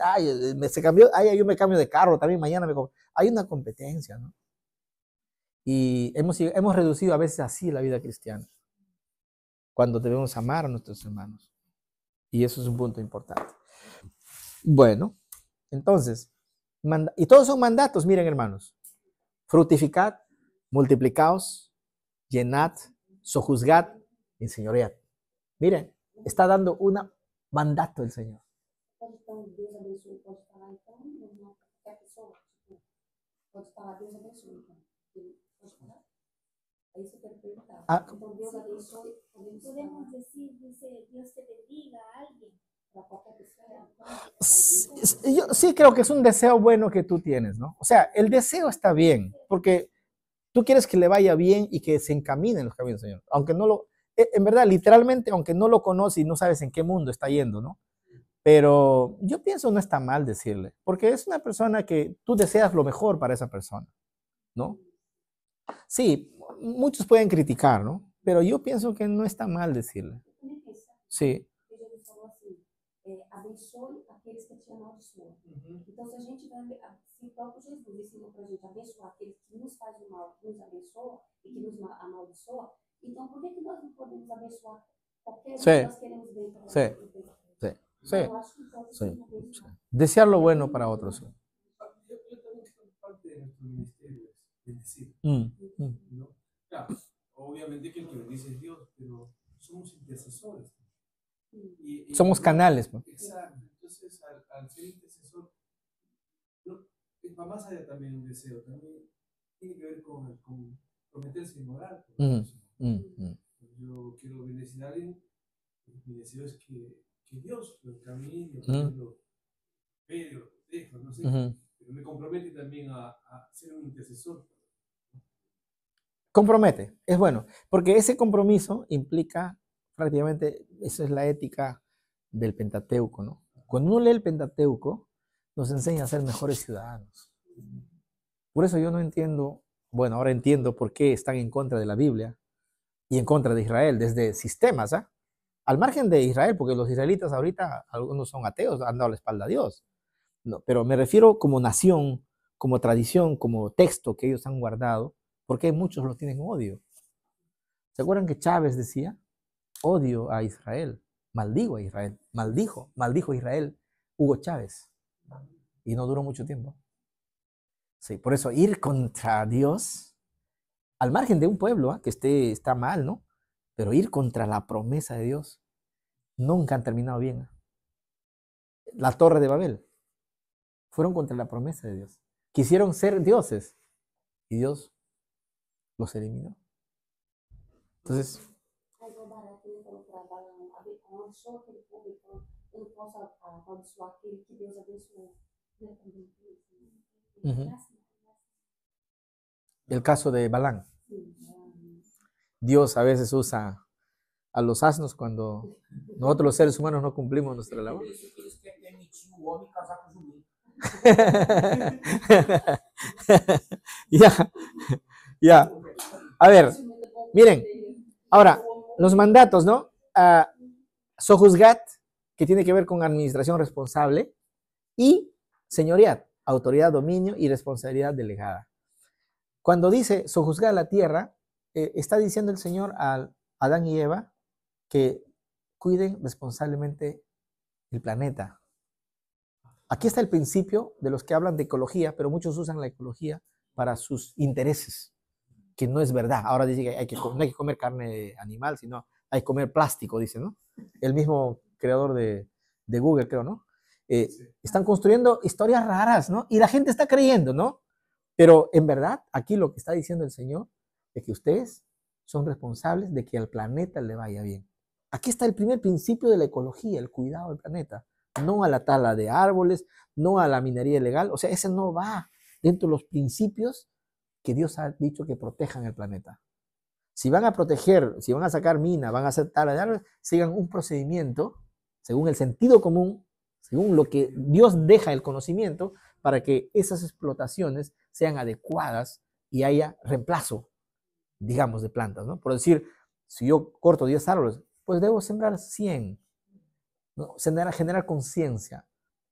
se cambió, yo me cambio de carro, también mañana me compro. Hay una competencia, ¿no? Y hemos reducido a veces así la vida cristiana, cuando debemos amar a nuestros hermanos. Y eso es un punto importante. Bueno, entonces, y todos son mandatos, miren hermanos. Fructificad, multiplicaos, llenad, sojuzgad, enseñoread. Miren, está dando un mandato el Señor. Podemos decir, dice, Dios te bendiga a alguien. Yo sí creo que es un deseo bueno que tú tienes, ¿no? O sea, el deseo está bien, porque tú quieres que le vaya bien y que se encamine en los caminos del Señor. Aunque no lo, en verdad, literalmente, aunque no lo conoces y no sabes en qué mundo está yendo, ¿no? Pero yo pienso no está mal decirle, porque es una persona que tú deseas lo mejor para esa persona, ¿no? Sí, muchos pueden criticar, ¿no? Pero yo pienso que no está mal decirle. Sí. abençoe aqueles que te amaldiçoam. Então, se a gente vai, se o próprio Jesus ensinou para a gente abençoar aqueles que nos fazem mal, que nos abençoa e que nos amaldiçoa, então por que nós não podemos abençoar qualquer um que nós queremos bem para Sí. Sí. Eu acho que todos Sí. devem abençoar. Desear lo bueno para otros. Yo también creo que parte de nuestro ministerio es bendecir. ¿No? Claro, obviamente que el que bendice es Dios, pero somos intercesores. Somos canales. ¿No? Exacto. Entonces, al ser intercesor, va más allá también un deseo, también tiene que ver con prometerse en orar. Yo quiero bendecir a alguien, mi deseo es que Dios lo encamine, lo pegue, lo proteja, no sé, pero me compromete también a ser un intercesor. Compromete, es bueno, porque ese compromiso implica prácticamente, esa es la ética del Pentateuco, ¿no? Cuando uno lee el Pentateuco, nos enseña a ser mejores ciudadanos. Por eso yo no entiendo, bueno, ahora entiendo por qué están en contra de la Biblia y en contra de Israel, desde sistemas, ¿ah? Al margen de Israel, porque los israelitas ahorita, algunos son ateos, han dado la espalda a Dios. No, pero me refiero como nación, como tradición, como texto que ellos han guardado, porque muchos lo tienen odio. ¿Se acuerdan que Chávez decía? Odio a Israel, maldigo a Israel, maldijo a Israel Hugo Chávez. Y no duró mucho tiempo. Sí, por eso ir contra Dios, al margen de un pueblo que está mal, ¿no? Pero ir contra la promesa de Dios, nunca han terminado bien. La Torre de Babel, fueron contra la promesa de Dios. Quisieron ser dioses y Dios los eliminó. Entonces, Algo barato, então, para abençoar aquele povo, então, eu não posso abençoar aquele que Deus abençoou. El caso de Balán. Dios a veces usa a los asnos cuando nosotros los seres humanos no cumplimos nuestra labor. Ya. A ver, miren, ahora, los mandatos, ¿no? Sojuzgat, que tiene que ver con administración responsable, y señoriat, autoridad, dominio y responsabilidad delegada. Cuando dice sojuzgar la tierra, está diciendo el Señor a Adán y Eva que cuiden responsablemente el planeta. Aquí está el principio de los que hablan de ecología, pero muchos usan la ecología para sus intereses, que no es verdad. Ahora dice que no hay que comer carne animal, sino hay que comer plástico, dice, ¿no? El mismo creador de Google, creo, ¿no? Están construyendo historias raras, ¿no? Y la gente está creyendo, ¿no? Pero en verdad, aquí lo que está diciendo el Señor es que ustedes son responsables de que al planeta le vaya bien. Aquí está el primer principio de la ecología, el cuidado del planeta. No a la tala de árboles, no a la minería ilegal. O sea, ese no va dentro de los principios que Dios ha dicho que protejan el planeta. Si van a proteger, si van a sacar mina, van a hacer tala de árboles, sigan un procedimiento según el sentido común, según lo que Dios deja el conocimiento, para que esas explotaciones sean adecuadas y haya reemplazo, digamos, de plantas, ¿no? Por decir, si yo corto 10 árboles, pues debo sembrar 100, ¿no? Generar conciencia.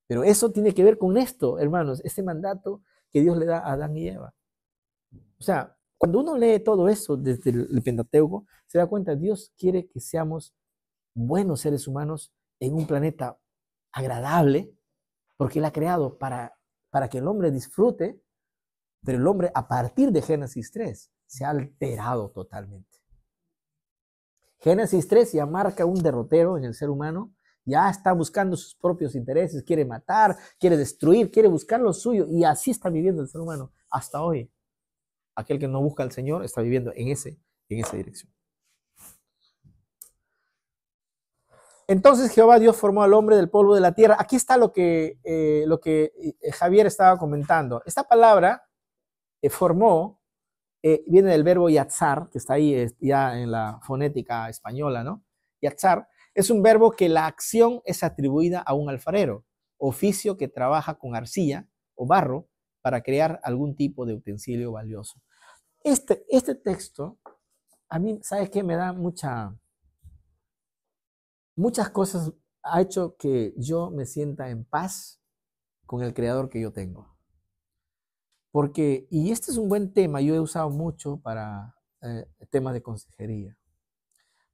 Pero eso tiene que ver con esto, hermanos, este mandato que Dios le da a Adán y Eva. O sea, cuando uno lee todo eso desde el Pentateuco, se da cuenta, Dios quiere que seamos buenos seres humanos en un planeta agradable, porque Él ha creado para que el hombre disfrute, pero el hombre a partir de Génesis 3 se ha alterado totalmente. Génesis 3 ya marca un derrotero en el ser humano, ya está buscando sus propios intereses, quiere matar, quiere destruir, quiere buscar lo suyo, y así está viviendo el ser humano hasta hoy. Aquel que no busca al Señor está viviendo en esa dirección. Entonces Jehová Dios formó al hombre del polvo de la tierra. Aquí está lo que Javier estaba comentando. Esta palabra formó viene del verbo yatzar, que está ahí ya en la fonética española, ¿no? Yatzar es un verbo que la acción es atribuida a un alfarero, oficio que trabaja con arcilla o barro para crear algún tipo de utensilio valioso. Este texto, a mí, ¿sabes qué? Me da muchas cosas ha hecho que yo me sienta en paz con el creador que yo tengo. Porque, y este es un buen tema, yo he usado mucho para temas de consejería.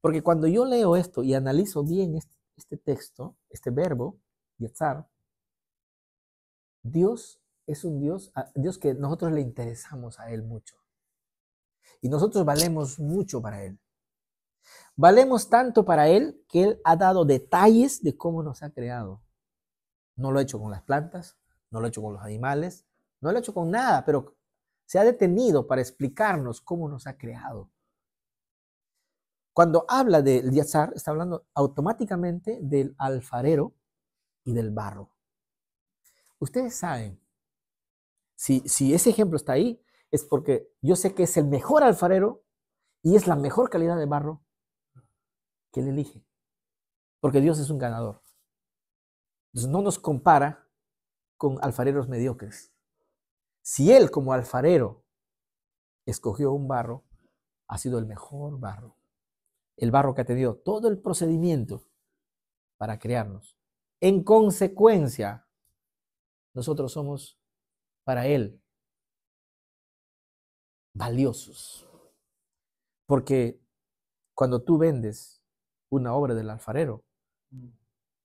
Porque cuando yo leo esto y analizo bien este texto, este verbo, yatzar, Dios es un Dios que nosotros le interesamos a Él mucho. Y nosotros valemos mucho para Él. Valemos tanto para Él que Él ha dado detalles de cómo nos ha creado. No lo ha hecho con las plantas, no lo ha hecho con los animales, no lo ha hecho con nada, pero se ha detenido para explicarnos cómo nos ha creado. Cuando habla del yatzar, está hablando automáticamente del alfarero y del barro. Ustedes saben, si ese ejemplo está ahí, es porque yo sé que es el mejor alfarero y es la mejor calidad de barro que Él elige. Porque Dios es un ganador. Entonces no nos compara con alfareros mediocres. Si Él como alfarero escogió un barro, ha sido el mejor barro. El barro que ha tenido todo el procedimiento para crearnos. En consecuencia, nosotros somos para Él valiosos. Porque cuando tú vendes una obra del alfarero,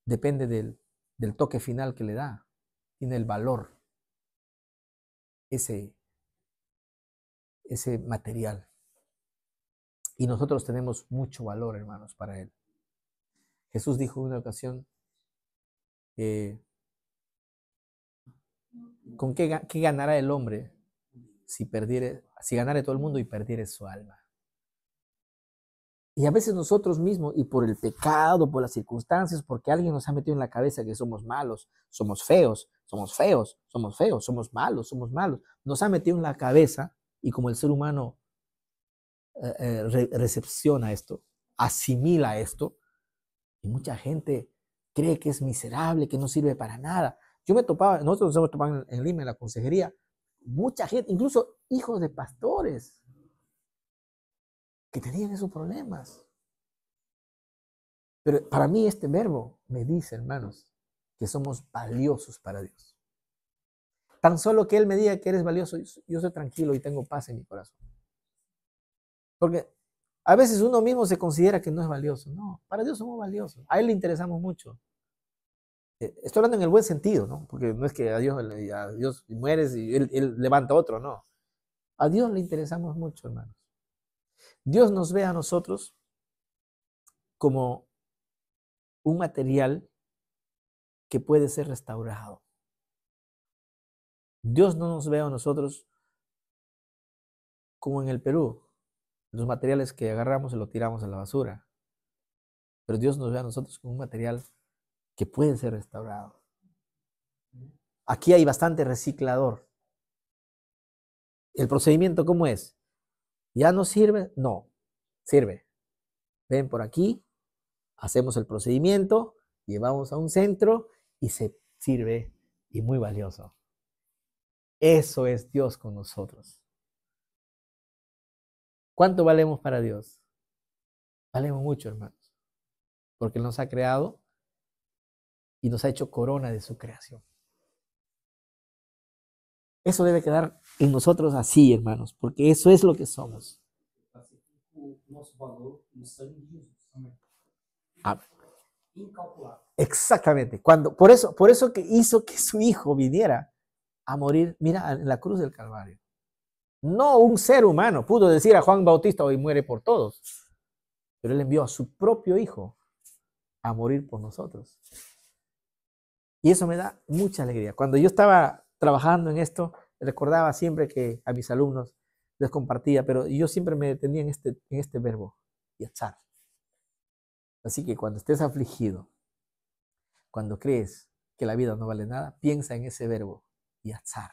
depende del toque final que le da. Tiene el valor ese material. Y nosotros tenemos mucho valor, hermanos, para Él. Jesús dijo en una ocasión, ¿con qué ganará el hombre si ganare todo el mundo y perdiere su alma? Y a veces nosotros mismos, y por el pecado, por las circunstancias, porque alguien nos ha metido en la cabeza que somos malos, somos feos, somos feos, somos feos, somos malos, nos ha metido en la cabeza, y como el ser humano recepciona esto, asimila esto, y mucha gente cree que es miserable, que no sirve para nada. Nosotros nos hemos topado en Lima, en la consejería, mucha gente, incluso hijos de pastores, que tenían esos problemas. Pero para mí este verbo me dice, hermanos, que somos valiosos para Dios. Tan solo que Él me diga que eres valioso, yo soy tranquilo y tengo paz en mi corazón. Porque a veces uno mismo se considera que no es valioso. No, para Dios somos valiosos. A Él le interesamos mucho. Estoy hablando en el buen sentido, ¿no? Porque no es que a Dios mueres y él levanta otro, no. A Dios le interesamos mucho, hermanos. Dios nos ve a nosotros como un material que puede ser restaurado. Dios no nos ve a nosotros como en el Perú, los materiales que agarramos y lo tiramos a la basura. Pero Dios nos ve a nosotros como un material que puede ser restaurado. Aquí hay bastante reciclador. ¿El procedimiento cómo es? ¿Ya no sirve? No, sirve. Ven por aquí, hacemos el procedimiento, llevamos a un centro y se sirve y muy valioso. Eso es Dios con nosotros. ¿Cuánto valemos para Dios? Valemos mucho, hermanos, porque Él nos ha creado y nos ha hecho corona de su creación. Eso debe quedar en nosotros así, hermanos, porque eso es lo que somos. Exactamente. Por eso que hizo que su hijo viniera a morir, mira, en la cruz del Calvario. No un ser humano pudo decir a Juan Bautista, hoy muere por todos, pero Él envió a su propio hijo a morir por nosotros. Y eso me da mucha alegría. Cuando yo estaba trabajando en esto, recordaba siempre que a mis alumnos les compartía, pero yo siempre me detenía en este verbo, yatzar. Así que cuando estés afligido, cuando crees que la vida no vale nada, piensa en ese verbo, yatzar.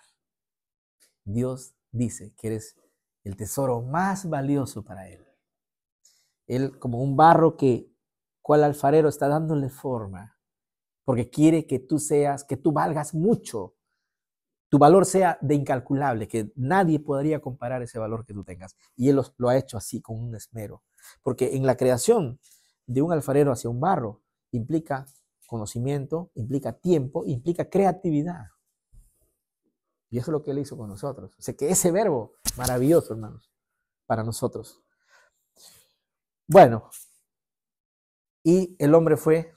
Dios dice que eres el tesoro más valioso para Él. Él como un barro cual alfarero está dándole forma, porque quiere que tú valgas mucho, tu valor sea de incalculable, que nadie podría comparar ese valor que tú tengas. Y Él lo ha hecho así, con un esmero. Porque en la creación de un alfarero hacia un barro implica conocimiento, implica tiempo, implica creatividad. Y eso es lo que Él hizo con nosotros. O sea que ese verbo, maravilloso, hermanos, para nosotros. Bueno, y el hombre fue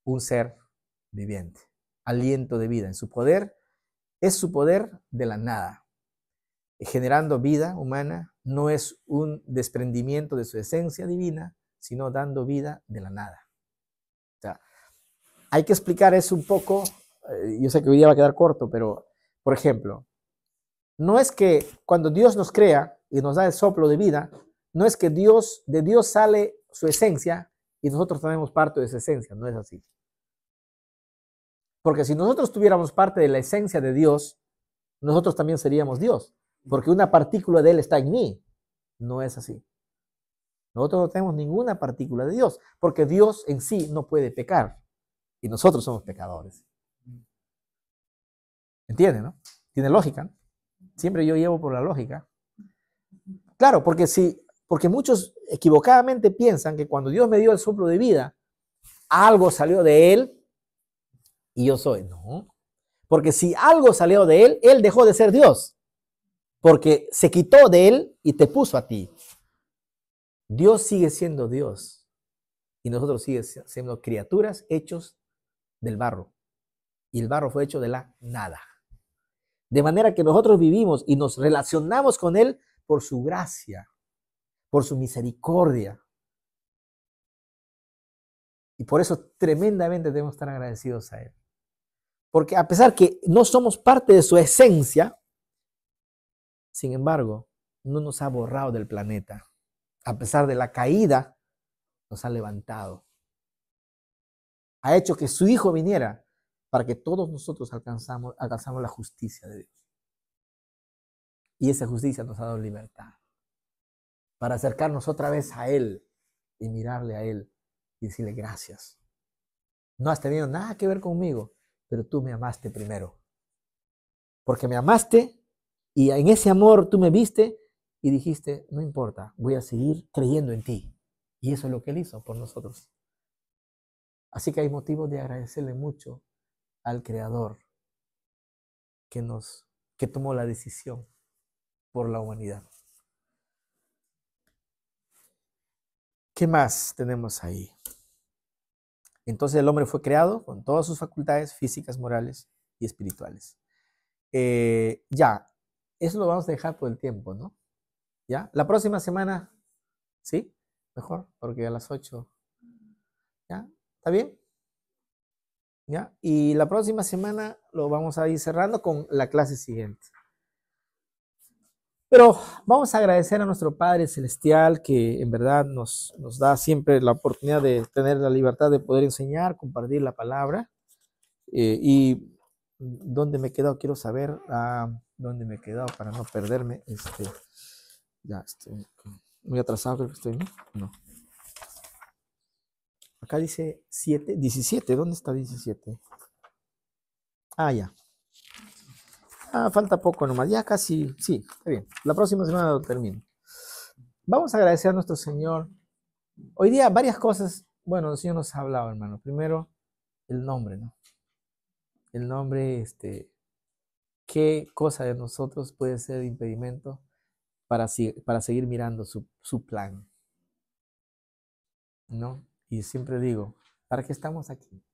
un ser viviente, aliento de vida. En su poder, es su poder de la nada. Generando vida humana, no es un desprendimiento de su esencia divina, sino dando vida de la nada. O sea, hay que explicar eso un poco. Yo sé que hoy día va a quedar corto, pero, por ejemplo, no es que cuando Dios nos crea y nos da el soplo de vida, no es que de Dios sale su esencia y nosotros tenemos parte de esa esencia. No es así. Porque si nosotros tuviéramos parte de la esencia de Dios, nosotros también seríamos Dios. Porque una partícula de Él está en mí. No es así. Nosotros no tenemos ninguna partícula de Dios, porque Dios en sí no puede pecar. Y nosotros somos pecadores. ¿Entienden, no? Tiene lógica, ¿no? Siempre yo llevo por la lógica. Claro, porque muchos equivocadamente piensan que cuando Dios me dio el soplo de vida, algo salió de Él y yo soy. No. Porque si algo salió de Él, Él dejó de ser Dios. Porque se quitó de Él y te puso a ti. Dios sigue siendo Dios. Y nosotros seguimos siendo criaturas hechos del barro. Y el barro fue hecho de la nada. De manera que nosotros vivimos y nos relacionamos con Él por su gracia, por su misericordia. Y por eso tremendamente debemos estar agradecidos a Él. Porque a pesar que no somos parte de su esencia, sin embargo, no nos ha borrado del planeta. A pesar de la caída, nos ha levantado. Ha hecho que su Hijo viniera para que todos nosotros alcanzamos la justicia de Dios. Y esa justicia nos ha dado libertad para acercarnos otra vez a Él y mirarle a Él y decirle gracias. No has tenido nada que ver conmigo, pero tú me amaste primero. Porque me amaste y en ese amor tú me viste y dijiste, no importa, voy a seguir creyendo en ti. Y eso es lo que Él hizo por nosotros. Así que hay motivos de agradecerle mucho al Creador que tomó la decisión por la humanidad. ¿Qué más tenemos ahí? Entonces el hombre fue creado con todas sus facultades físicas, morales y espirituales. Ya, eso lo vamos a dejar por el tiempo, ¿no? ¿Ya? La próxima semana, ¿sí? Mejor, porque a las 8. ¿Ya? ¿Está bien? ¿Ya? Y la próxima semana lo vamos a ir cerrando con la clase siguiente. Pero vamos a agradecer a nuestro Padre Celestial que en verdad nos da siempre la oportunidad de tener la libertad de poder enseñar, compartir la palabra. Y ¿dónde me he quedado? Quiero saber dónde me he quedado para no perderme. Ya estoy muy atrasado, creo que estoy, ¿no? No. Acá dice 17. ¿Dónde está 17? Ya. Falta poco nomás, ya casi, sí, está bien. La próxima semana lo termino. Vamos a agradecer a nuestro Señor. Hoy día varias cosas, bueno, el Señor nos ha hablado, hermano. Primero, el nombre, ¿no? El nombre, qué cosa de nosotros puede ser impedimento para seguir mirando su plan, ¿no? Y siempre digo, ¿para qué estamos aquí?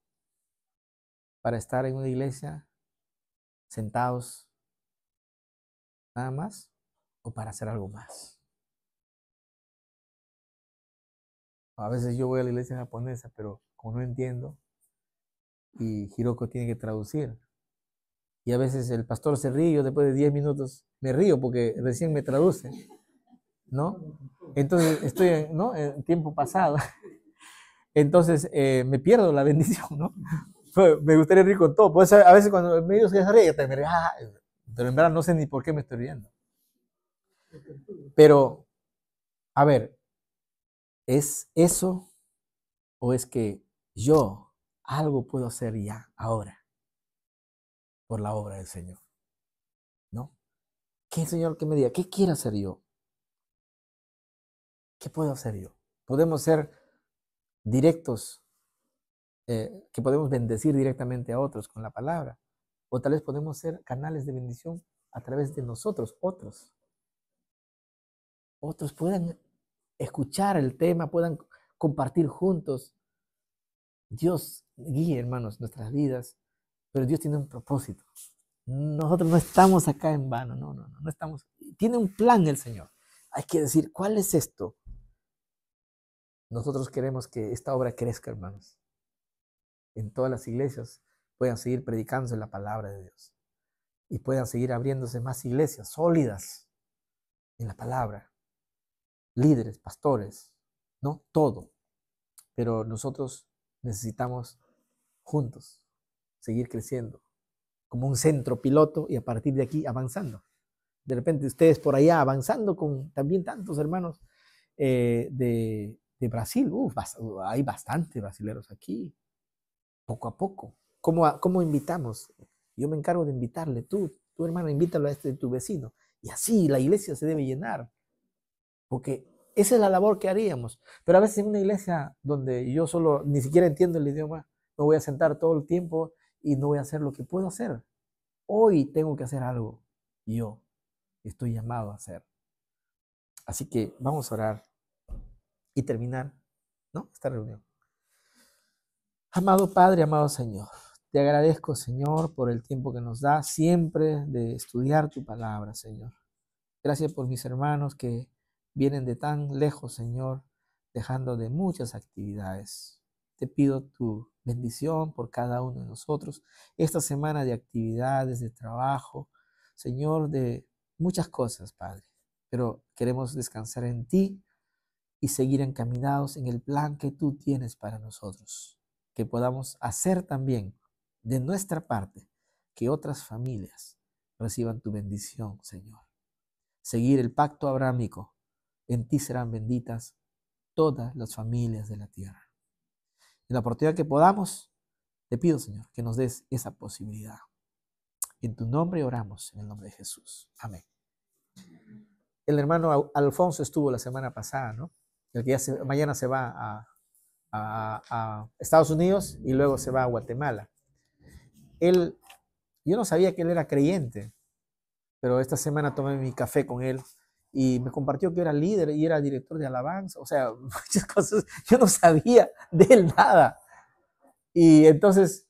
¿Para estar en una iglesia sentados nada más o para hacer algo más? A veces yo voy a la iglesia japonesa, pero como no entiendo, y Hiroko tiene que traducir. Y a veces el pastor se ríe, yo después de 10 minutos me río porque recién me traduce, ¿no? Entonces estoy, ¿no?, en tiempo pasado. Entonces me pierdo la bendición, ¿no? Me gustaría reír con todo. Pues a veces cuando me digo que se ríe, yo también me río, pero en verdad no sé ni por qué me estoy riendo. Pero, a ver, ¿es eso o es que yo algo puedo hacer ya, ahora, por la obra del Señor? ¿No? ¿Qué Señor que me diga? ¿Qué quiero hacer yo? ¿Qué puedo hacer yo? Podemos ser directos que podemos bendecir directamente a otros con la palabra. O tal vez podemos ser canales de bendición a través de nosotros, otros. Otros puedan escuchar el tema, puedan compartir juntos. Dios guía, hermanos, nuestras vidas, pero Dios tiene un propósito. Nosotros no estamos acá en vano, no estamos. Tiene un plan el Señor. Hay que decir, ¿cuál es esto? Nosotros queremos que esta obra crezca, hermanos. En todas las iglesias puedan seguir predicándose la palabra de Dios y puedan seguir abriéndose más iglesias sólidas en la palabra. Líderes, pastores, ¿no? Todo. Pero nosotros necesitamos juntos seguir creciendo como un centro piloto y a partir de aquí avanzando. De repente ustedes por allá avanzando con también tantos hermanos de Brasil. Hay bastantes brasileros aquí. Poco a poco. ¿Cómo invitamos? Yo me encargo de invitarle. Tú hermano, invítalo a tu vecino. Y así la iglesia se debe llenar. Porque esa es la labor que haríamos. Pero a veces en una iglesia donde yo solo ni siquiera entiendo el idioma, me voy a sentar todo el tiempo y no voy a hacer lo que puedo hacer. Hoy tengo que hacer algo. Yo estoy llamado a hacer. Así que vamos a orar y terminar, ¿no? Esta reunión. Amado Padre, amado Señor, te agradezco, Señor, por el tiempo que nos da siempre de estudiar tu palabra, Señor. Gracias por mis hermanos que vienen de tan lejos, Señor, dejando de muchas actividades. Te pido tu bendición por cada uno de nosotros. Esta semana de actividades, de trabajo, Señor, de muchas cosas, Padre. Pero queremos descansar en ti y seguir encaminados en el plan que tú tienes para nosotros. Que podamos hacer también de nuestra parte que otras familias reciban tu bendición, Señor. Seguir el pacto abrámico. En ti serán benditas todas las familias de la tierra. En la oportunidad que podamos, te pido, Señor, que nos des esa posibilidad. En tu nombre oramos, en el nombre de Jesús. Amén. El hermano Alfonso estuvo la semana pasada, ¿no? El que mañana se va a Estados Unidos y luego se va a Guatemala. Yo no sabía que él era creyente, pero esta semana tomé mi café con él y me compartió que era líder y era director de alabanza, o sea, muchas cosas, yo no sabía de él nada. Y entonces